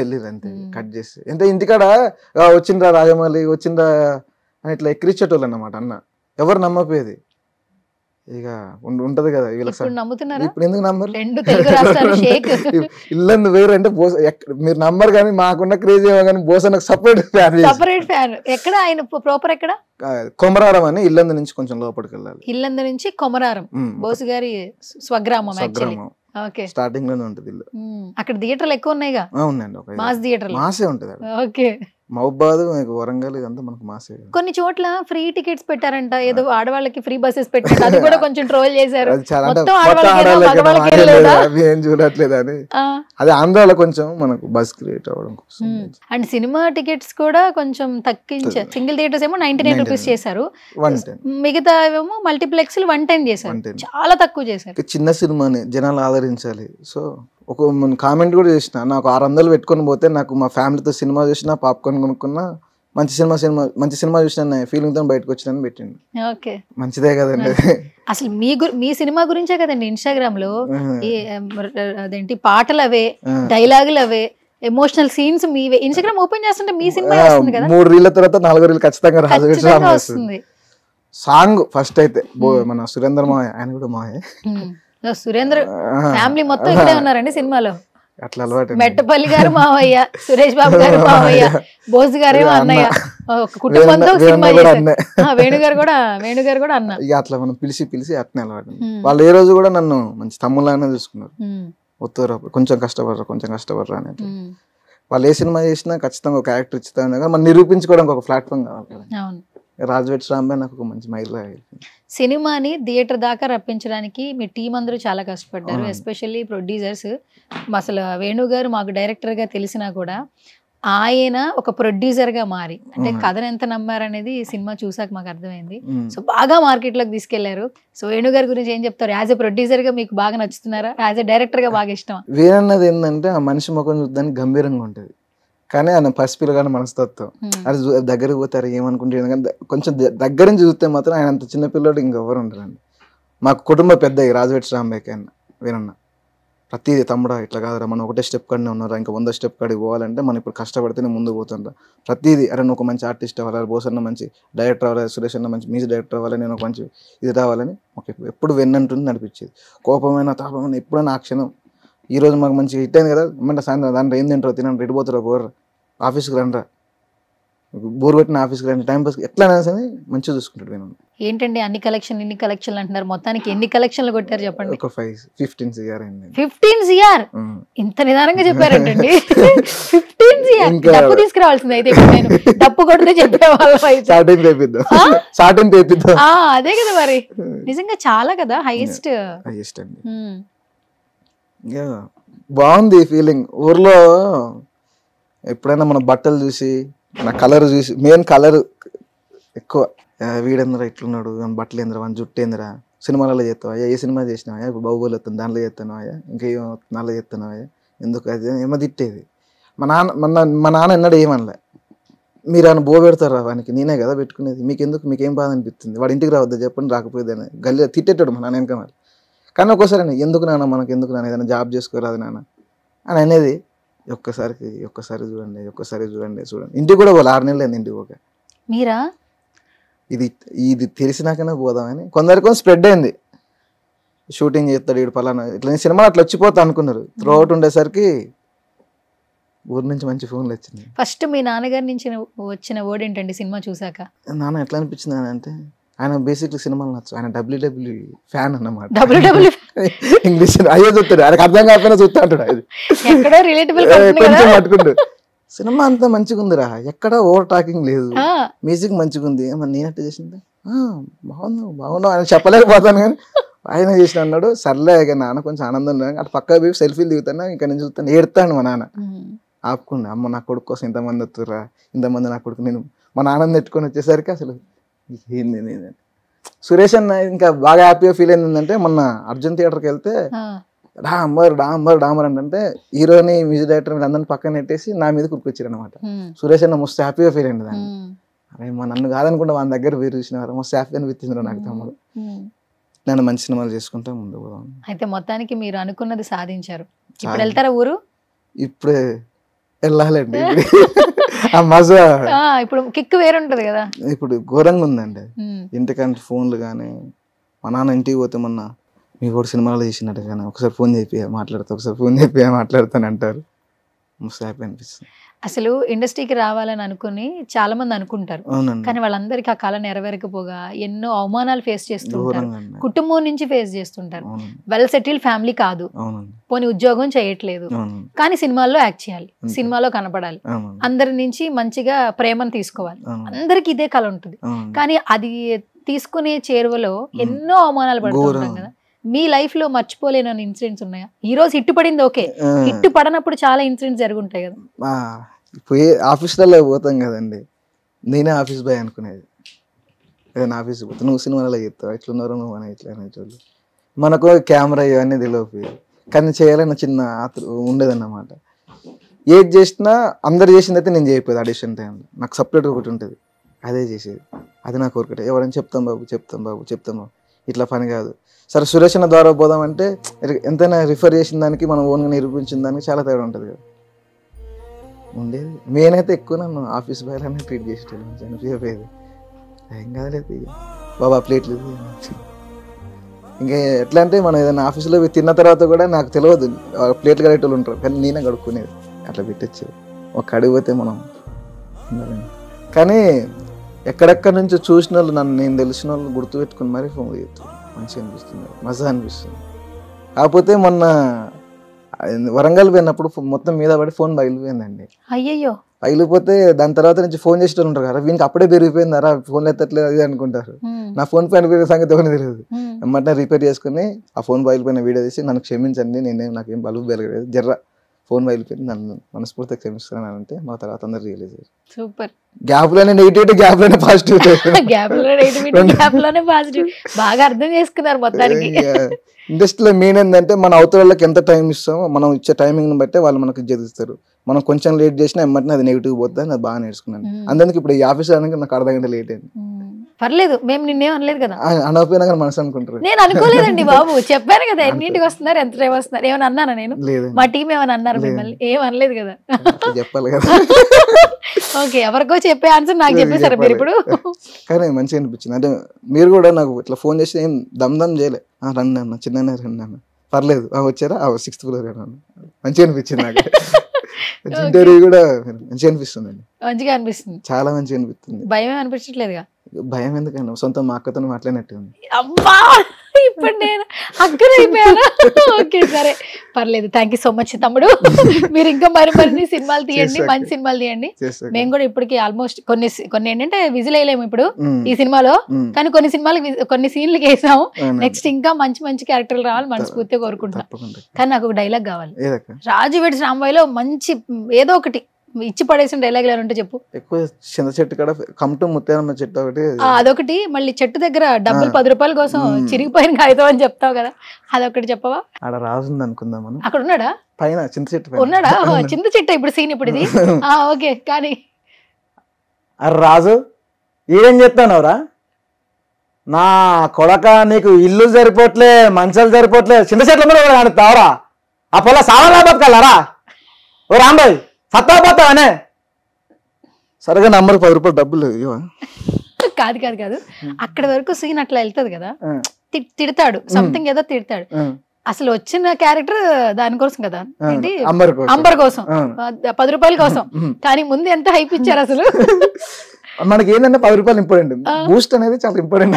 వెళ్ళిరు అంతే. కట్ చేసి ఎంత ఇంటికాడ వచ్చిండ్రా రాజమౌళి వచ్చిండ్రా అని ఇట్లా ఎక్కిరిచ్చేటోళ్ళు అన్నమాట. అన్న ఎవరు నమ్మపోయేది. ఇక ఉంటది కదా వీళ్ళకి, ఇప్పుడు ఎందుకు నమ్మరు? ఇల్లందు వేరు అంటే మీరు నమ్మరు కానీ మాకున్న క్రేజీ ఏమో కానీ బోసన్నకు సపరేట్ ఫ్యాన్. ఎక్కడ ఆయన ప్రాపర్ ఎక్కడ? కొమరారం అని ఇల్లందు నుంచి కొంచెం లోపలికి వెళ్ళాలి. ఇల్లందు నుంచి కొమరారం బోసు గారి స్వగ్రామం. స్టార్టింగ్ లోనే ఉంటది ఇల్లు. అక్కడ థియేటర్లు ఎక్కువ ఉన్నాయిగా? అవునండి, మాస్ థియేటర్ మాసే ఉంటది. ఓకే, మహబాద్, వరంగల్ ఇదంతా మనకు మాసే. కొన్ని చోట్ల ఫ్రీ టికెట్స్ పెట్టారంట, ఏదో ఆడవాళ్ళకి ఫ్రీ బస్సెస్ పెట్టారు, అది కూడా కొంచెం ట్రోల్ చేశారు. ఏం చూడట్లేదు అని, అది ఆంధ్రాలో కొంచెం మనకు బస్ క్రియేట్ అవ్వడం కోసం. అండ్ సినిమా టికెట్స్ కూడా కొంచెం తగ్గించారు. సింగిల్ థియేటర్స్ ఏమో 99 రూపీస్ చేశారు, మిగతా ఏమో మల్టీప్లెక్స్ 110 చేశారు, చాలా తక్కువ చేశారు. చిన్న సినిమాని జనాలు ఆదరించాలి. సో ఒక కామెంట్ కూడా చేసిన, నాకు 600 పెట్టుకొని పోతే నాకు మా ఫ్యామిలీతో సినిమా చూసినా, పాప్కార్న్ కొనుక్కున్నా, మంచి సినిమా చూసిన ఫీలింగ్ తో బయటకు వచ్చిన పెట్టింది. ఓకే, మంచిదే కదండి. అసలు మీ సినిమా గురించే కదండి ఇన్స్టాగ్రామ్ లో అదేంటి పాటలు అవే, డైలాగులు అవే, ఎమోషనల్ సీన్స్ మీవే. ఇన్స్టాగ్రామ్ ఓపెన్ చేస్తుంటే మీ సినిమా వస్తుంది కదా. 3 రీళ్ళ తర్వాత 4 రీల్ ఖచ్చితంగా రాజు వెడ్స్ రాంబాయ్ వస్తుంది. సాంగ్ ఫస్ట్ అయితే మన సురేంద్ర మావయ్య, ఆయన కూడా మావయ్య. సురేంద్ర ఫ్యామిలీ మొత్తం ఇక్కడే ఉన్నారండి సినిమాలో. అట్లా అలవాటు. మెట్టపల్లి గారు మావయ్య, సురేష్ బాబు గారు మావయ్య, బోసు గారేమో అన్నయ్య, కుటుంబంతో సినిమా చేశారు. వేణుగారు కూడా అన్న. ఇక అట్లా మనం పిలిచి అట్నే అలవాటు. వాళ్ళు ఏ రోజు కూడా నన్ను మంచి తమ్ముళ్ళనే చూసుకున్నారు. ఒత్తురా కొంచెం కష్టపడరా అని. వాళ్ళు ఏ సినిమా చేసినా ఖచ్చితంగా ఒక క్యారెక్టర్ ఇచ్చుతాను కదా, మనం నిరూపించుకోవడానికి ఒక ప్లాట్ఫామ్ కావాలి కదా. రాజు వెడ్స్ రాంబాయ్ నాకు ఒక మంచి మైల్. సినిమాని థియేటర్ దాకా రప్పించడానికి మీ టీం అందరూ చాలా కష్టపడ్డారు, ఎస్పెషల్లీ ప్రొడ్యూసర్స్. అసలు వేణుగారు మాకు డైరెక్టర్గా తెలిసినా కూడా ఆయన ఒక ప్రొడ్యూసర్గా మారి, అంటే కథను ఎంత నమ్మారనేది సినిమా చూసాక మాకు అర్థమైంది. సో బాగా మార్కెట్లోకి తీసుకెళ్లారు. సో వేణుగారి గురించి ఏం చెప్తారు? యాజ్ ఎ ప్రొడ్యూసర్గా మీకు బాగా నచ్చుతున్నారా? యాజ్ ఎ డైరెక్టర్గా బాగా ఇష్టం? వేరన్నది ఏంటంటే ఆ మనిషి ముఖం చూద్దానికి గంభీరంగా ఉంటుంది, కానీ ఆయన పసిపిల్లగానే మనస్తత్వం. అది దగ్గరికి పోతారు ఏమనుకుంటే, కొంచెం దగ్గర నుంచి చూస్తే మాత్రం ఆయన అంత చిన్నపిల్లడు ఇంకెవరు ఉంటారండి. మాకు కుటుంబ పెద్ద రాజు వెడ్స్ రాంబాయ్కి ఆయన వేరన్న ప్రతిదీ తమ్ముడా ఇట్లా కాదురా, మనం ఒకటే స్టెప్ కాడనే ఉన్నారా, ఇంకా 100 స్టెప్ కాడికి పోవాలంటే మనం ఇప్పుడు కష్టపడితేనే ముందుకు పోతుంటా. ప్రతిదీ అరే నువ్వు ఒక మంచి ఆర్టిస్ట్ అవ్వాలి, బోసన్న మంచి డైరెక్టర్ అవ్వాలి, సురేష్ అన్న మంచి మ్యూజిక్ డైరెక్టర్ అవ్వాలి, నేను ఒక మంచి ఇది రావాలని ఒక ఎప్పుడు వెన్నంటుంది నడిపించేది. కోపమైన తాపమైన ఎప్పుడైనా ఆ క్షణం, ఈ రోజు మాకు మంచి హిట్ అయింది కదా, ఏమంటే సాయంత్రం దాంట్లో ఏం తింటారో తినండి, రెడిపోతారో పోరు, ఆఫీస్కి రండి, బోర్ పెట్టిన ఆఫీస్కి రండి, టైం పాస్ ఎట్లా సరే మంచిగా చూసుకుంటాడు. నేను ఏంటండి ఇన్ని కలెక్షన్లు అంటున్నారు, మొత్తానికి ఎన్ని కలెక్షన్లు కొట్టారు చెప్పండి? ఒక 15 CR అయింది. 15 CR? ఇంత నిదానంగా చెప్పారంటండి. 15 CR డబ్బు తీసుకురావాల్సింది అయితే. నేను డబ్బు కొడితే చెప్పేవాళ్ళు. అదే కదా మరి, నిజంగా చాలా కదా, హైయెస్ట్ అండి. బాగుంది ఫీలింగ్. ఊర్లో ఎప్పుడైనా మన బట్టలు చూసి, నా కలర్ చూసి, మెయిన్ కలర్ ఎక్కువ వీడేంద్రా ఇట్లున్నాడు, బట్టలు ఏంద్రా, మన జుట్టు ఏంద్రా, సినిమాలలో చేస్తావా, ఏ సినిమా చేసినావా, ఇప్పుడు బాహుబలి వస్తుంది దాంట్లో చేస్తావా, ఇంకేం దాంట్లో చేస్తున్నావా, ఎందుకు అది ఏమో తిట్టేది. మా నాన్న ఎన్నడూ ఏమనలే, మీరు ఆయన బో పెడతారా వానికి, నేనే కదా పెట్టుకునేది, మీకెందుకు, మీకేం బాధ అనిపిస్తుంది, వాడి ఇంటికి రావద్దా చెప్పండి, రాకపోయేదని గల్లీ తిట్టేటాడు మా నాన్న వెనక మరి. కానీ ఒక్కోసారి ఎందుకు నాన్న మనకు ఎందుకు నాన్న, ఏదైనా జాబ్ చేసుకోరాదు నాన్న అని అనేది. ఒక్కసారి చూడండి ఇంటికి కూడా పోలే, 6 నెలలు అయింది ఇంటికి పోక. మీరా ఇది తెలిసినాకనే పోదామని కొందరికి స్ప్రెడ్ అయింది, షూటింగ్ చేస్తాడు వీడు పలానా ఇట్లా సినిమాలు అట్లా వచ్చిపోతా అనుకున్నారు. త్రూ అవుట్ ఉండేసరికి ఊరి నుంచి మంచి ఫోన్లు వచ్చింది. ఫస్ట్ మీ నాన్నగారి నుంచి వచ్చిన వర్డ్ ఏంటండి సినిమా చూసాక? నాన్న ఎట్లా అనిపించింది అని అంటే, ఆయన బేసిక్లీ సినిమాలు నచ్చు, ఆయన WWE ఫ్యాన్ అన్నమాట. ఇంగ్లీష్ అయ్యో చూస్తాడు, ఆయనకు అర్థం కాకపోయినా చూస్తా అంటాడు. అది కొంచెం పట్టుకుంటాడు. సినిమా అంతా మంచిగా ఉందిరా, ఎక్కడ ఓవర్ టాకింగ్ లేదు, మ్యూజిక్ మంచిగా ఉంది, నేనట్టు చేసింది బాగున్నావు ఆయన చెప్పలేకపోతాను. కానీ ఆయన చేసిన అన్నాడు. సర్లే ఇక నాన్న కొంచెం ఆనందం అటు పక్క పోయి సెల్ఫీలు దిగుతాను, ఇక్కడ నుంచి చూస్తాను, ఏడుతాను. మా నాన్న ఆపుకుండా, అమ్మ నా కొడుకు కోసం ఇంతమంది వస్తురా, ఇంతమంది నా కొడుకు, నేను మా నాన్నని నెట్టుకొని వచ్చేసరికి అసలు ఏంది. సురేష్ అన్న ఇంకా బాగా హ్యాపీగా ఫీల్ అయిందంటే, మొన్న అర్జున్ థియేటర్కి వెళ్తే డామర్ అంటే హీరోని, మ్యూజిక్ డైరెక్టర్ అందరిని పక్కన నెట్టేసి నా మీద కురికొచ్చారు అనమాట. సురేష్ అన్న మస్తు హ్యాపీగా ఫీల్ అయింది దాన్ని. అరే మా నన్ను కాదనుకుంటే వాళ్ళ దగ్గర వేరు చూసినారు, మస్తు హ్యాపీ అనిపించింది నాకు. తమ్ముడు నేను మంచి సినిమాలు చేసుకుంటే ముందు పోదాం. అయితే మొత్తానికి మీరు అనుకున్నది సాధించారు. ఇప్పుడు వెళ్తారా ఊరు? ఇప్పుడే వెళ్ళాలండి. ఆ మజా ఇప్పుడు కిక్ వేరే ఉంటది కదా. ఇప్పుడు ఘోరంగా ఉందండి. ఇంటికంటే ఫోన్లు కానీ, మా నాన్న ఇంటికి పోతే మొన్న మీ కూడా సినిమాలో చేసినట్టు కానీ ఒకసారి ఫోన్ చెప్పి మాట్లాడతాను అంటారు. మస్తు హ్యాపీ అనిపిస్తుంది. అసలు ఇండస్ట్రీకి రావాలని అనుకుని చాలా మంది అనుకుంటారు, కానీ వాళ్ళందరికీ ఆ కళ నెరవేరకపోగా ఎన్నో అవమానాలు ఫేస్ చేస్తుంటారు, కుటుంబం నుంచి ఫేస్ చేస్తుంటారు. వెల్ సెటిల్డ్ ఫ్యామిలీ కాదు, పోనీ ఉద్యోగం చేయట్లేదు, కానీ సినిమాల్లో యాక్ట్ చేయాలి, సినిమాలో కనపడాలి, అందరి నుంచి మంచిగా ప్రేమను తీసుకోవాలి, అందరికి ఇదే కళ ఉంటుంది. కానీ అది తీసుకునే చేరువలో ఎన్నో అవమానాలు పడుతుంటాం కదా. మీ లైఫ్ లో మర్చిపోలేని ఇన్సిడెంట్స్ ఉన్నాయా? ఈ రోజు హిట్ పడింది ఓకే, హిట్ పడనప్పుడు చాలా ఇన్సిడెంట్స్ జరుగుంటాయి కదా. పోయి ఆఫీస్లలో పోతాం కదండి, నేనే ఆఫీస్ బాయ్ అనుకునేది. ఏదైనా ఆఫీస్ పోతే నువ్వు సినిమాలలో చెప్తావు, ఎట్లున్నారు నువ్వు అని ఇట్లా అనేటోళ్ళు. మనకు కెమెరా ఇవన్నీ తెలియకపోయాయి, కానీ చేయాలని చిన్న ఉండేదన్నమాట. ఏది చేసినా అందరు చేసింది అయితే నేను చేయకపోయేది. ఆడిషన్ టైంలో నాకు సపరేట్గా ఒకటి ఉంటుంది, అదే చేసేది. అది నాకు ఒకటి. ఎవరైనా చెప్తాం బాబు ఇట్లా పని కాదు. సరే సురేష్ అన్న ద్వారా పోదామంటే ఎంతైనా రిఫర్ చేసిన దానికి మనం ఓన్గా నిరూపించిన దానికి చాలా తేడా ఉంటుంది కదా ఉండేది. నేనైతే ఎక్కువ నన్ను ఆఫీస్ బాయ్లనే ట్రీట్ చేసేటోళ్ళు, చనిపోయేది ఏం కాదులేదు బాబా ప్లేట్లు. ఇంకా ఎట్లా అంటే మనం ఏదైనా ఆఫీస్లో తిన్న తర్వాత కూడా నాకు తెలియదు ప్లేట్లు కడిగేటోళ్ళు ఉంటారు, కానీ నేనే కడుక్కునేది. అట్లా పెట్టొచ్చేది. ఒక అడిగిపోతే మనం కానీ ఎక్కడెక్కడి నుంచో చూసిన వాళ్ళు, నేను తెలిసిన వాళ్ళు గుర్తుపెట్టుకుని మరీ ఫోన్ చేస్తారు. మంచిగా అనిపిస్తుంది, మజా అనిపిస్తుంది. కాకపోతే మొన్న వరంగల్ పోయినప్పుడు మొత్తం మీద పడి ఫోన్ పగిలిపోయిందండి. అయ్యయ్యో. పగిలిపోతే దాని తర్వాత నుంచి ఫోన్ చేసేటోళ్ళు ఉంటారు కదా, వీనికి అప్పుడే పెరిగిపోయిందారా ఫోన్ ఎత్తట్లేదు అది అనుకుంటారు. నా ఫోన్ పైన పెరిగే సంగతి ఎవరికి తెలియదు. ఎమ్మటే రిపేర్ చేసుకుని ఆ ఫోన్ పగిలిపోయిన వీడియో తీసి నన్ను క్షమించండి, నాకేం బలుపు పెరగలేదు, జర్ర ఫోన్ పగిలిపోయింది, నన్ను మనస్ఫూర్తిగా క్షమిస్తున్నాను అంటే మా తర్వాత అందరు రియలైజ్ అయ్యారు. సూపర్. గ్యాప్ లోనే నెగిటివిటీ, గ్యాప్ లోనే పాజిటివ్, గ్యాప్ లోనే పాజిటివ్. బాగా అర్థం చేసుకున్నారు మొత్తానికి. ఇండస్ట్రీలో మెయిన్ ఏంటంటే మన అవతల వాళ్ళకి ఎంత టైం ఇస్తామో, మనం ఇచ్చే టైమింగ్ బట్టే వాళ్ళు మనకు ఇస్తారు. మనం కొంచెం లేట్ చేసినా ఎమ్మటిని అది నెగిటివ్ పోతుంది అని అది బాగా నేర్చుకున్నాను. అందుకే ఇప్పుడు ఈ ఆఫీస్ రావడానికి నాకు అర్ధగంట లేట్ అయింది. పర్లేదు, మేము నిన్నేం అనలేదు కదా. అనకపోయినా కానీ మనసు అనుకుంటారు. నేను అనుకోలేదండి బాబు, చెప్పాను కదా ఎన్నింటికి వస్తున్నారు, ఎంత టైం వస్తున్నారు, ఏమైనా అన్నానా నేను? మా టీం ఏమైనా అన్నారు మిమ్మల్ని? ఏం అనలేదు కదా. చెప్పాలి కదా. ఓకే, ఎవరికో చెప్పే ఆన్సర్ నాకు చెప్పేశారు మీరు ఇప్పుడు. కానీ మంచిగా అనిపించింది. అంటే మీరు కూడా నాకు ఇట్లా ఫోన్ చేసి ఏం దమ్ రండి అన్న, చిన్న రండి అన్న, పర్లేదు వచ్చారా 6th floor మంచిగా అనిపించింది నాకు. ఇంటర్వ్యూ కూడా మంచిగా అనిపిస్తుంది అండి. మంచిగా అనిపిస్తుంది, చాలా మంచిగా అనిపిస్తుంది. భయం అనిపించట్లేదుగా? భయం ఎందుకన్నా, సొంత మా అక్కతో మాట్లాడినట్టు ఉంది. అబ్బా, ఇప్పుడు నేను అక్కడైపోయాను. ఓకే సరే పర్లేదు, థ్యాంక్ యూ సో మచ్ తమ్ముడు. మీరు ఇంకా మరిన్ని సినిమాలు తీయండి, మంచి సినిమాలు తీయండి. మేము కూడా ఇప్పటికి ఆల్మోస్ట్ కొన్ని ఏంటంటే విజిల్ వేయలేము ఇప్పుడు ఈ సినిమాలో, కానీ కొన్ని సినిమాలకి కొన్ని సీన్లకి వేసాము. నెక్స్ట్ ఇంకా మంచి మంచి క్యారెక్టర్లు రావాలి మనస్ఫూర్తిగా కోరుకుంటున్నాం. కానీ నాకు ఒక డైలాగ్ కావాలి. రాజు వెడ్స్ రాంబాయ్లో మంచి ఏదో ఒకటి ఇచ్చి పడేసిన డైలాగ్ ఉంటే చెప్పు. ఎక్కువ చింత చెట్టు కాడ కమటు ముత్యాలమ్మ చెట్టు ఒకటి. అదొకటి. మళ్ళీ చెట్టు దగ్గర డబ్బులు 10 రూపాయల కోసం చిరిగిపోయిన కాగితం అని చెప్తావు కదా, అదొకటి చెప్పవా? ఆడ రాజుంది అనుకుందాం మనం. అక్కడ ఉన్నాడా? పైన చింత చెట్టు ఉన్నాడా? చింత చెట్టు ఇప్పుడు సీన్ ఇప్పుడు ఇది. ఓకే కానీ అరే రాజు ఏం చెప్తానవరా? నా కొడక నీకు ఇల్లు సరిపోట్లే, మంచాలు సరిపోట్లే, చింత చెట్ల మీద కూడా కానిస్తావరా? ఆ పొల సావలా బతకాలరా? ఓ రాంబాయ్ సత్తా పోతావనే. సరిగా నంబర్ 10 రూపాయలు డబ్బులు ఇవ్వ. కాదు కాదు కాదు, అక్కడ వరకు సీన్ అట్లా వెళ్తుంది కదా, తిడతాడు సంథింగ్ ఏదో తిడతాడు. అసలు వచ్చిన క్యారెక్టర్ దానికోసం కదా, ఏంటి అంబర్ కోసం 10 రూపాయల కోసం. కానీ ముందు ఎంత హైప్ ఇచ్చారు అసలు. మనకి ఏంటంటే 10 రూపాయలు ఇంపార్టెంట్, బూస్ట్ అనేది చాలా ఇంపార్టెంట్.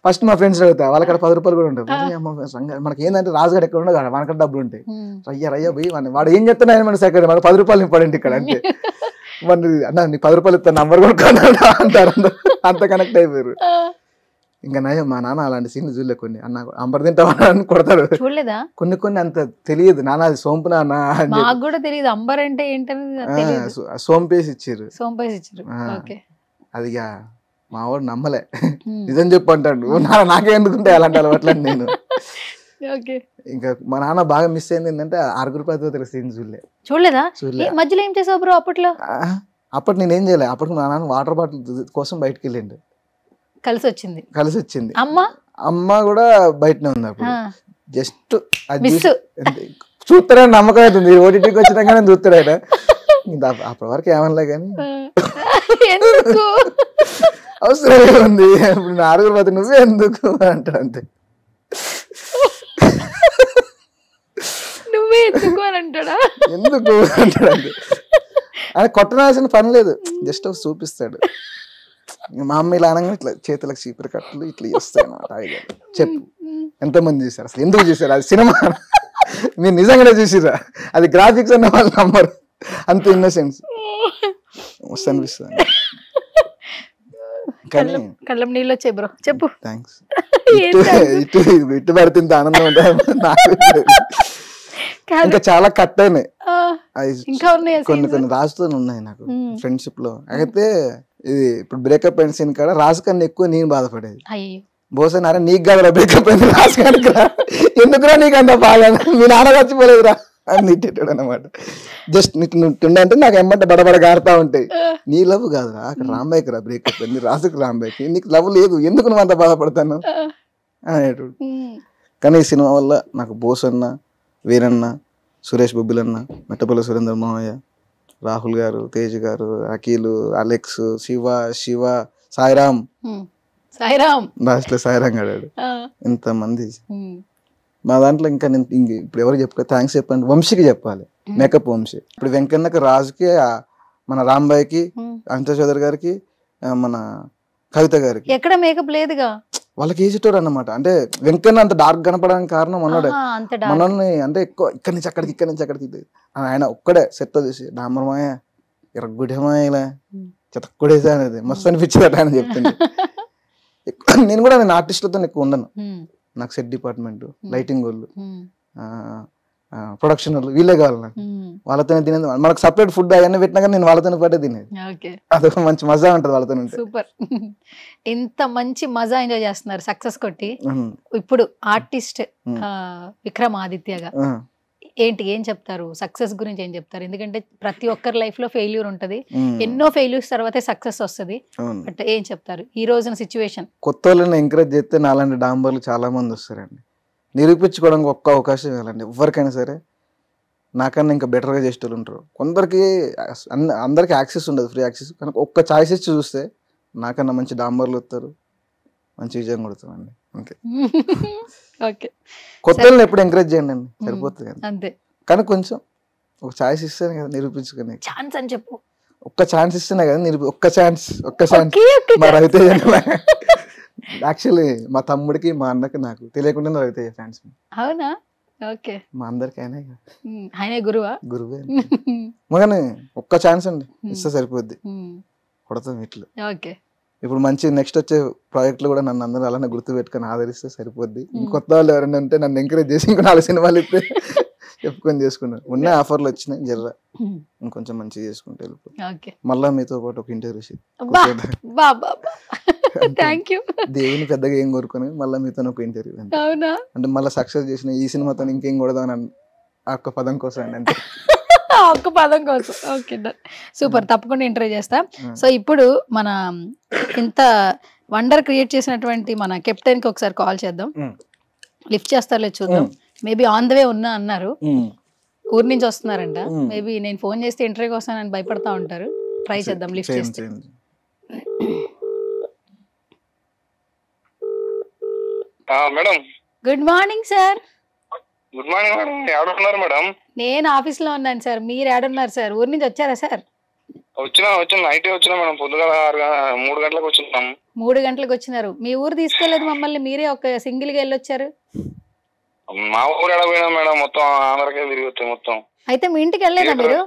ఫస్ట్ మా ఫ్రెండ్స్ అడుగుతా, వాళ్ళకి 10 రూపాయలు కూడా ఉంటాయి. మనకి ఏంటంటే రాజుగారు ఎక్కడ ఉండదు, మనకంటే డబ్బులు ఉంటాయి. రయ్య పోయి వాడు ఏం చెప్తున్నా మన సెకండ్, మనకు 10 రూపాయలు ఇంపార్టెంట్ ఇక్కడ అంటే. మన అన్న నీకు 10 రూపాయలు ఇస్తాను నంబర్ కొనుక్కోండి అంటారు, అంత కనెక్ట్ అయిపోయారు. ఇంకా నయం మా నాన్న అలాంటి సీన్లు చూడలే. కొన్ని అన్న అంబర్ తింటావా అని కొడతారు. చూడలేదా? కొన్ని అంత తెలియదు నాన్న, అది సోంపు నాన్న. నాకు కూడా తెలియదు అంబర్ అంటే ఏంటని. సోంపేసి ఇచ్చారు. అది మా వాడు నమ్మలే, నిజం చెప్పు అంటాడు. నాకే ఎందుకుంటాయి అలాంటి అలవాట్లు నేను. ఇంకా మా నాన్న బాగా మిస్ అయింది ఏంటంటే 6 రూపాయలతో సీన్ చూడలేదా? మధ్యలో ఏం చేసావు బ్రో అప్పట్లో? అప్పటి నేనేం చేయలే. అప్పటికి మా నాన్న వాటర్ బాటిల్ కోసం బయటకు వెళ్ళిండు. కలిసి వచ్చింది. అమ్మ కూడా బయటనే ఉంది అప్పుడు. జస్ట్ చూస్తారని నమ్మకం అవుతుంది. ఓటీటీకి వచ్చినాక నేను చూస్తాడు ఆయన. అప్పటి వరకు ఏమనలే కానీ అవసరం ఉంది. ఇప్పుడు 6 రూపాయలు నువ్వే ఎందుకు అంటాడు అంతే. ఎందుకు అంటాడు అంతే. ఆయన కొట్టనాల్సిన పని లేదు, జస్ట్ చూపిస్తాడు. మా అమ్మ ఇలా అనగా ఇట్లా చేతులకు చీపురు కట్టలు ఇట్లా చేస్తాయి అన్నమాట. చెప్పు ఎంతమంది చూసారు, అసలు ఎందుకు చూసారు? అది సినిమా మీరు నిజంగానే చూసిరా? అది గ్రాఫిక్స్ అన్న వాళ్ళు నమ్మరు, అంత ఇన్నోసెన్స్ మస్తు అనిపిస్తుంది. కళ్ళం నీళ్ళు వచ్చాయి బ్రో, చెప్పు. థ్యాంక్స్. ఇటు పడితే ఇంత ఆనందం ఉంటుంది నాకు. ఇంకా చాలా కట్ అయినాయి, కొన్ని రాజుతోనే ఉన్నాయి నాకు ఫ్రెండ్షిప్ లో. అయితే ఇది ఇప్పుడు బ్రేకప్ అయిన సీన్ కాడ రాజు కన్నా ఎక్కువ నేను బాధపడేది. బహుశా నారా నీకు కాదురా బ్రేకప్ అయింది, రాజు కనుక ఎందుకురా నీకు అంత బాగా, మీ నాన్న చచ్చిపోలేదురా అని తిట్టాడు అనమాట. జస్ట్ నిట్టుండే అంటే నాకు ఏమంటే బడబడ గారుతా ఉంటాయి. నీ లవ్ కాదురా, అక్కడ రాంబాయికి రా బ్రేకప్ అయింది, రాజుకి రాంబాయికి, నీకు లవ్ లేదు, ఎందుకు నువ్వు అంత బాధపడతాను అనేటోడు. కానీ ఈ సినిమా వల్ల నాకు బోస్ అన్న, వీరన్న, సురేష్ బొబ్బిలన్న, మెట్టపల్లి సురేంద్ర మావయ్య, రాహుల్ గారు, తేజ్ గారు, అఖిల్, అలెక్స్, శివ, సాయిరామ్ లాస్ట్ లో సాయిరామ్ గడాడు, ఇంతమంది. మా దాంట్లో ఇంకా నేను ఇప్పుడు ఎవరికి చెప్పాలి థ్యాంక్స్ చెప్పండి, వంశీకి చెప్పాలి. మేకప్ వంశీ. ఇప్పుడు వెంకన్నకి, రాజుకి, మన రాంబాయికి, అనిత చౌదరి గారికి, మన కవిత గారికి ఎక్కడ మేకప్ లేదుగా, వాళ్ళకి వేసేటోడు అన్నమాట. అంటే వెంకన్న అంత డార్క్ కనపడడానికి కారణం మనోడే. మనల్ని అంటే ఎక్కువ ఇక్కడి నుంచి అక్కడికి ఆయన ఒక్కడే సెట్ చూసి డామరమాయ ఎర్రగుడేమాయలే చెతక్కుడేసా అనేది మస్తు అనిపించేదట ఆయన చెప్తుంది. నేను ఆర్టిస్టులతో ఎక్కువ ఉండను. నాకు సెట్ డిపార్ట్మెంట్, లైటింగ్ వాళ్ళు, ప్రొడక్షన్ వాళ్ళు, వీళ్ళే కావాలి నాకు. వాళ్ళతోనే తినేది. మనకు సపరేట్ ఫుడ్ అవన్నీ పెట్టినా కానీ నేను వాళ్ళతోనే పాటే తినేది. అదొక మంచి మజా ఉంటుంది వాళ్ళతో. సూపర్. ఇంత మంచి మజా ఎంజాయ్ చేస్తున్నారు సక్సెస్ కొట్టి. ఇప్పుడు ఆర్టిస్ట్ విక్రమాదిత్యగా ఏం చెప్తారు సక్సెస్ గురించి? ఏం చెప్తారు? ఎందుకంటే ప్రతి ఒక్కరి లైఫ్ లో ఫెయిల్యూర్ ఉంటది, ఎన్నో ఫెయిల్యూర్స్ తర్వాతే సక్సెస్ వస్తుంది. బట్ ఏం చెప్తారు ఈ రోజున సిచ్యువేషన్? కొత్త వాళ్ళని ఎంకరేజ్ చేస్తే నాలాంటి డాంబర్లు చాలా మంది వస్తారండి. నిరూపించుకోవడానికి ఒక్క అవకాశం ఇవ్వాలండి ఎవరికైనా సరే. నాకన్నా ఇంకా బెటర్గా చేసేటోళ్ళు ఉంటారు. కొందరికి అందరికి యాక్సెస్ ఉండదు, ఫ్రీ యాక్సెస్. కానీ ఒక్క ఛాయిస్ ఇచ్చి చూస్తే నాకన్నా మంచి డాంబర్లు వస్తారు, మంచి విజయం కొడతామండి. ఓకే. కొత్త వాళ్ళని ఎప్పుడు ఎంకరేజ్ చేయండి అండి, సరిపోతుంది అంతే. కానీ కొంచెం ఒక ఛాయిస్ ఇస్తేనే కదా నిరూపించుకునే ఛాన్స్ అని చెప్పు. ఒక్క ఛాన్స్ ఇస్తేనే కదా ఒక్క ఛాన్స్. మా రవితేజ యాక్చువల్లీ మా తమ్ముడికి, మా అన్నకి, నాకు తెలియకుండా రవితేజ ఫ్యాన్స్. అవునా? ఓకే. మా అందరికి ఆయనే గురువే. మగానే ఒక్క ఛాన్స్ అండి ఇస్తే సరిపోద్ది, కొడతాం ఇట్లా. ఓకే. ఇప్పుడు మంచి నెక్స్ట్ వచ్చే ప్రాజెక్టులు కూడా నన్ను అందరూ అలానే గుర్తు పెట్టుకొని ఆదరిస్తే సరిపోద్ది. కొత్త వాళ్ళు ఎవరైనా ఉంటే నన్ను ఎంకరేజ్ చేసి ఇంకో 4 సినిమాలు ఇస్తే చెప్పుకొని చేసుకున్నాను. ఉన్న ఆఫర్లు వచ్చినాయి జర్ర ఇంకొంచెం మంచిగా చేసుకుంటే వెళ్ళిపోయి మళ్ళా మీతో పాటు ఒక ఇంటర్వ్యూ థ్యాంక్ యూ. దేవుని పెద్దగా ఏం కోరుకుని మళ్ళీ మీతో ఒక ఇంటర్వ్యూ అవునా అంటే మళ్ళీ సక్సెస్ చేసిన ఈ సినిమాతో ఇంకేం కొడదామని ఆ ఒక్క పదం కోసం అండి అంతే. ఒక్క పదం కోసం. ఓకే సూపర్, తప్పకుండా ఇంటర్వ్యూ చేస్తా. సో ఇప్పుడు మన ఇంత వండర్ క్రియేట్ చేసినటువంటి మన కెప్టెన్ కి ఒకసారి కాల్ చేద్దాం. లిఫ్ట్ చేస్తారో చూద్దాం. మేబీ ఆన్ ద వే ఉన్నా అన్నారు, ఊరి నుంచి వస్తున్నారంట. మేబీ నేను ఫోన్ చేస్తే ఇంటర్వ్యూకి వస్తానని భయపడతా ఉంటారు. ట్రై చేద్దాం లిఫ్ట్ చేస్తే. Madam good morning sir. Good morning madam. ఎవరున్నారు మేడం? నేను ఆఫీస్ లో ఉన్నాను సార్. మీరు ఏడున్నారు సార్? ఊరి నుంచి వచ్చారా సార్? వచ్చినా నైట్ వచ్చినా మేడం. పొద్దుగల 3 గంటలకు వచ్చినాం. 3 గంటలకు వచ్చినారు. మీ ఊరు తీసుకెళ్లేదు మమ్మల్ని, మీరే ఒక సింగిల్ గా వెళ్ళొచ్చారు. మా ఊరు ఎడపోయినా మేడం, మొత్తం ఆంధ్రకే తిరిగి వచ్చాం మొత్తం. అయితే మీ ఇంటికి వెళ్ళలేదా మీరు?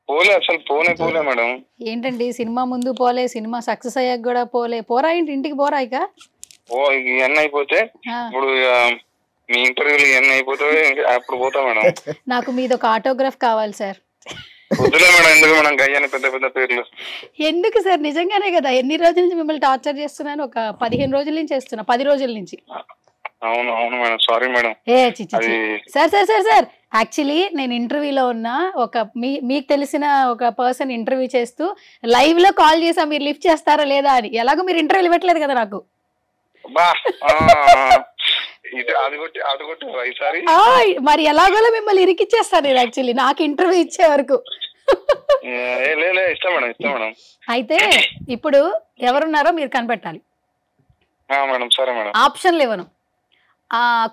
పోలే, అసలు పోలే మేడం. ఏంటండి సినిమా ముందు పోలే, సినిమా సక్సెస్ అయ్యాక కూడా పోలే. పోరా ఇంటికి పోరా ఇక? ఇవన్నీ అయిపోతే ఇప్పుడు మీ ఇంటర్వ్యూలు ఇవన్నీ అయిపోతే అప్పుడు పోతా మేడం. నాకు మీది ఒక ఆటోగ్రాఫ్ కావాలి సార్. వద్దులే మేడం, ఎందుకు మేడం గయ్యాని పెద్ద పెద్ద పేర్లు ఎందుకు సార్? నిజంగానే కదా, ఎన్ని రోజుల నుంచి మిమ్మల్ని టార్చర్ చేస్తున్నాను? ఒక 15 రోజుల నుంచి చేస్తున్నా, 10 రోజుల నుంచి. అవును అవును madam, sorry madam. Sir sir sir sir actually నేను ఇంటర్వ్యూలో ఉన్నా, ఒక మీకు తెలిసిన ఒక పర్సన్ ఇంటర్వ్యూ చేస్తూ లైవ్ లో కాల్ చేసా, మీరు లిఫ్ట్ చేస్తారా లేదా అని. ఎలాగో మీరు ఇంటర్వ్యూలు ఇవ్వట్లేదు కదా నాకు. మరి ఎలాగోలా మిమ్మల్ని ఇరికిచ్చేస్తాను నేను యాక్చువల్లీ, నాకు ఇంటర్వ్యూ ఇచ్చే వరకు. అయితే ఇప్పుడు ఎవరున్నారో మీరు కనిపెట్టాలి. ఆప్షన్లు ఇవ్వను,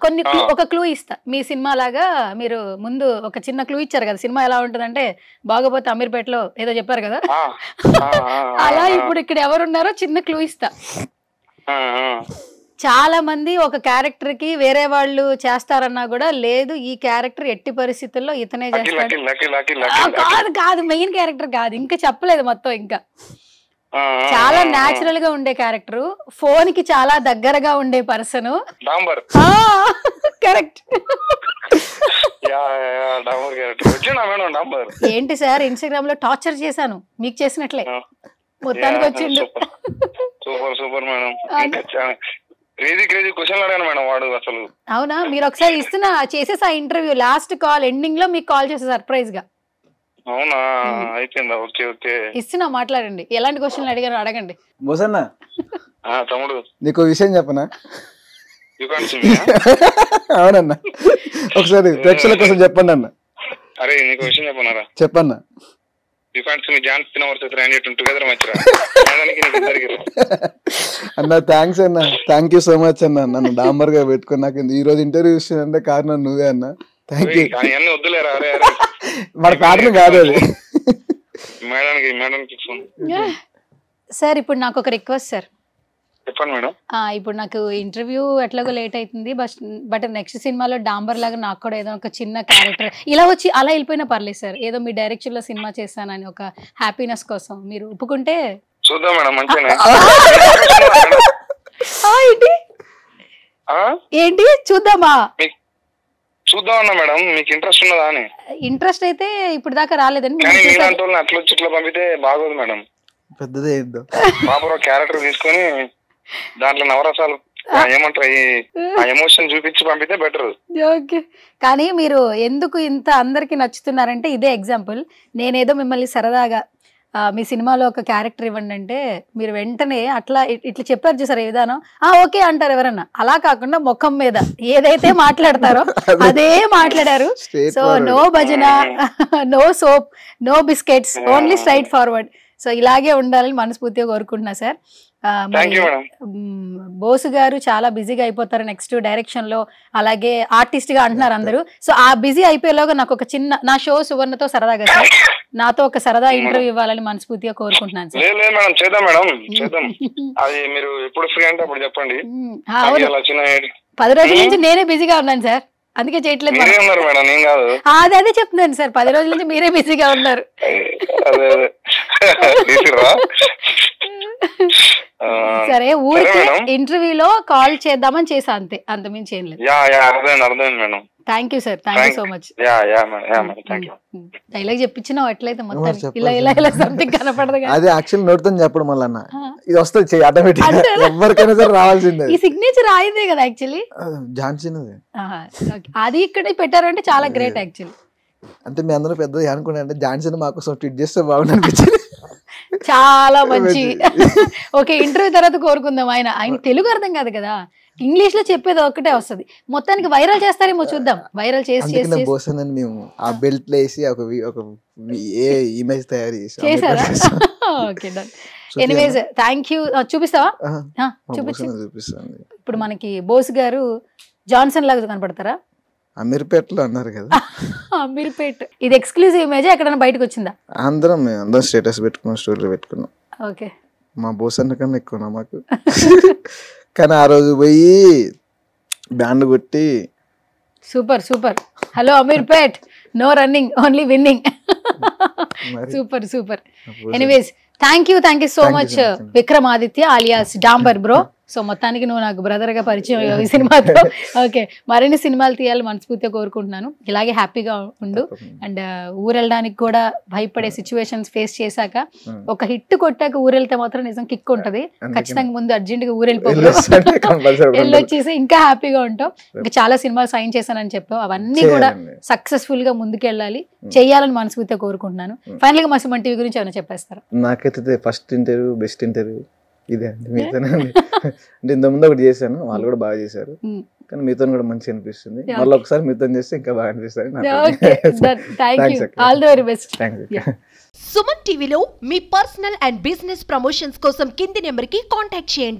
కొన్ని ఒక క్లూ ఇస్తా. మీ సినిమా లాగా మీరు ముందు ఒక చిన్న క్లూ ఇచ్చారు కదా, సినిమా ఎలా ఉంటుందంటే బాగోపోతే అమీర్పేటలో ఏదో చెప్పారు కదా, అలా ఇప్పుడు ఇక్కడ ఎవరున్నారో చిన్న క్లూ ఇస్తా. చాలా మంది ఒక క్యారెక్టర్ కి వేరే వాళ్ళు చేస్తారన్నా కూడా లేదు, ఈ క్యారెక్టర్ ఎట్టి పరిస్థితుల్లో ఇతనే చేస్తాడు. కాదు కాదు, మెయిన్ క్యారెక్టర్ కాదు, ఇంకా చెప్పలేదు మొత్తం. ఇంకా చాలా న్యాచురల్ గా ఉండే క్యారెక్టర్, ఫోన్ కి చాలా దగ్గరగా ఉండే పర్సన్. కరెక్ట్. ఏంటి సార్ ఇన్స్టాగ్రామ్ లో టార్చర్ చేశాను మీకు చేసినట్లే, మొత్తానికి వచ్చిండు. అవునా? మీరు ఒకసారి ఇస్తున్నా చేసేసా ఇంటర్వ్యూ, లాస్ట్ కాల్ ఎండింగ్ లో మీకు కాల్ చేసా సర్ప్రైజ్ గా. అవునా? అయిపోయిందా? ఓకే ఓకే, ఇస్తున్నా, మాట్లాడండి. ఎలాంటి క్వశ్చన్లు అడిగారో అడగండి. బోసన్న తమ్ముడు నీకు విషయం చెప్పనా? అవునన్నా, ఒకసారి ప్రేక్షకుల కోసం చెప్పండి అన్న. అరే నీకు విషయం చెప్పన్నారా? చెప్పన్నా. అన్న థ్యాంక్స్ అన్న, థ్యాంక్ యూ సో మచ్ అన్న. నన్ను డాంబర్ గా పెట్టుకుని నాకు ఈ రోజు ఇంటర్వ్యూ ఇస్తున్నా కారణం నువ్వే అన్న. Thank you. మన కారణం కాదు అది. సార్ ఇప్పుడు నాకు ఒక రిక్వెస్ట్ సార్. చెప్పండి మేడం. ఇప్పుడు నాకు ఇంటర్వ్యూ ఎట్లాగో లేట్ అవుతుంది, బట్ నెక్స్ట్ సినిమాలో డాంబర్ లాగా నాకు కూడా ఏదో ఒక చిన్న క్యారెక్టర్ ఇలా వచ్చి అలా వెళ్ళిపోయినా పర్లేదు సార్. ఏదో మీ డైరెక్షన్ లో సినిమా చేస్తానని ఒక హ్యాపీనెస్ కోసం మీరు ఒప్పుకుంటే చూద్దాం మేడం. ఏంటి చూద్దామా? చూద్దాం అన్నా మేడం, మీకు ఇంట్రెస్ట్ ఉన్నదా అని. ఇంట్రెస్ట్ అయితే ఇప్పుడు దాకా రాలేదండి. అట్లా వచ్చి ఇట్లా పంపితే బాగోదు మేడం. పెద్దదే పాప క్యారెక్టర్ తీసుకొని దాంట్లో నవరసాలు ఏమంటారు ఎమోషన్ చూపించి పంపితే బెటర్. ఓకే, కానీ మీరు ఎందుకు ఇంత అందరికి నచ్చుతున్నారంటే ఇదే ఎగ్జాంపుల్. నేనేదో మిమ్మల్ని సరదాగా మీ సినిమాలో ఒక క్యారెక్టర్ ఇవ్వండి అంటే మీరు వెంటనే అట్లా ఇట్లా చెప్పారు చూసారు విధానం, ఓకే అంటారు ఎవరన్నా. అలా కాకుండా ముఖం మీద ఏదైతే మాట్లాడతారో అదే మాట్లాడారు. So no bhajan, no soap, no biscuits, only straightforward. So ఇలాగే ఉండాలని మనస్ఫూర్తిగా కోరుకుంటున్నా సార్. బోసు గారు చాలా బిజీగా అయిపోతారు నెక్స్ట్ డైరెక్షన్ లో, అలాగే ఆర్టిస్ట్ గా అంటున్నారు అందరూ. సో ఆ బిజీ అయిపోయేలోగా నాకు ఒక చిన్న నా షో సువర్ణతో సరదాగా సార్ నాతో ఒక సరదా ఇంటర్వ్యూ ఇవ్వాలని మనస్ఫూర్తిగా కోరుకుంటున్నాను సార్. 10 రోజుల నుంచి నేనే బిజీగా ఉన్నాను సార్, అందుకే చేయట్లేదు. అదే చెప్తున్నాను సార్, 10 రోజుల నుంచి మీరే బిజీగా ఉన్నారు. సరే, ఊరికి ఇంటర్వ్యూలో కాల్ చేద్దామని చేసా, అంతే, అంతమించి ఏం లేదు. Thank you sir, thank you so much. Thank you. Dialogue చెప్పించినావు ఎట్లయితే మొత్తానికి ఇలా ఇలా ఇలా సంథింగ్ కనపడదు. అది యాక్చువల్ నోట్తో చెప్పడం వల్ల ఇది వస్తుంది ఆటోమేటిక్, ఎవరికైనా సరే రావాల్సిందే. ఈ సిగ్నేచర్ ఆయిందే కదా యాక్చువల్లీ, ఝాన్సీనది. అది ఇక్కడ పెట్టారంటే చాలా గ్రేట్ యాక్చువల్లీ. అంటే మీ అందరూ పెద్దది అనుకున్నా అంటే ఝాన్సీని మాకోసం ట్వీట్ చేస్తే బాగుంది అనిపించింది. చాలా మంచి. ఓకే, ఇంటర్వ్యూ తర్వాత కోరుకుందాం. ఆయన తెలుగు అర్థం కాదు కదా, ఇంగ్లీష్ లో చెప్పేది ఒక్కటే వస్తుంది. మొత్తానికి వైరల్ చేస్తారేమో చూద్దాం. వైరల్ చేసి మేము ఆ బెల్ట్ వేసి ఒక ఇమేజ్ తయారు చేశారా? Okay done. Anyways thank you. చూపిస్తావా? చూపిస్తాను. ఇప్పుడు మనకి బోస్ గారు జాన్సన్ లాగా కనపడతారా? అమీర్పేటలో అన్నారు కదా. అమీర్పేట్ ఇది ఎక్స్క్లూజివ్ ఇమేజ్ ఎక్కడైనా బయటకు వచ్చిందా? అందరం స్టేటస్ పెట్టుకున్నాం, స్టోరీలో పెట్టుకున్నాం. ఓకే, మా బోస్ అన్న కన్నా ఎక్కువ మాకు. కానీ ఆ రోజు పోయి బ్యాండ్ కొట్టి super super. Hello Ameerpet, no running, only winning. Super super. Anyways thank you so much Vikramaditya alias డాంబర్ బ్రో. సో మొత్తానికి నువ్వు నాకు బ్రదర్ గా పరిచయం ఈ సినిమాతో. ఓకే, మరిన్ని సినిమాలు తీయాలి మనస్ఫూర్తిగా కోరుకుంటున్నాను. ఇలాగే హ్యాపీగా ఉండు. అండ్ ఊరెళ్ళడానికి కూడా భయపడే సిచ్యువేషన్స్ ఫేస్ చేశాక ఒక హిట్ కొట్టాక ఊరెళ్తే మాత్రం నిజం కిక్ ఉంటది. ఖచ్చితంగా ముందు అర్జెంట్ గా ఊరెళ్ళిపోయి ఇంకా హ్యాపీగా ఉంటావు. ఇంకా చాలా సినిమాలు సైన్ చేశానని చెప్పావు, అవన్నీ కూడా సక్సెస్ఫుల్ గా ముందుకెళ్ళాలి, చెయ్యాలని మనస్ఫూర్తిగా కోరుకుంటున్నాను. ఫైనల్ గా మా సుమన్ టీవీ గురించి ఏమైనా చెప్పేస్తారా? నాకైతే ఫస్ట్ ఇంటర్వ్యూ బెస్ట్ ఇంటర్వ్యూ ఇదే అండి. మీతో అంటే ఇంతకుముందు ఒకటి చేశాను, వాళ్ళు కూడా బాగా చేశారు, కానీ మీతో కూడా మంచి అనిపిస్తుంది. మళ్ళీ ఒకసారి మీతో చేస్తే ఇంకా బాగా అనిపిస్తుంది. All the very best. Suman టీవీలో మీ పర్సనల్ అండ్ బిజినెస్ ప్రమోషన్స్ కోసం కింది నెంబర్కి కాంటాక్ట్ చేయండి.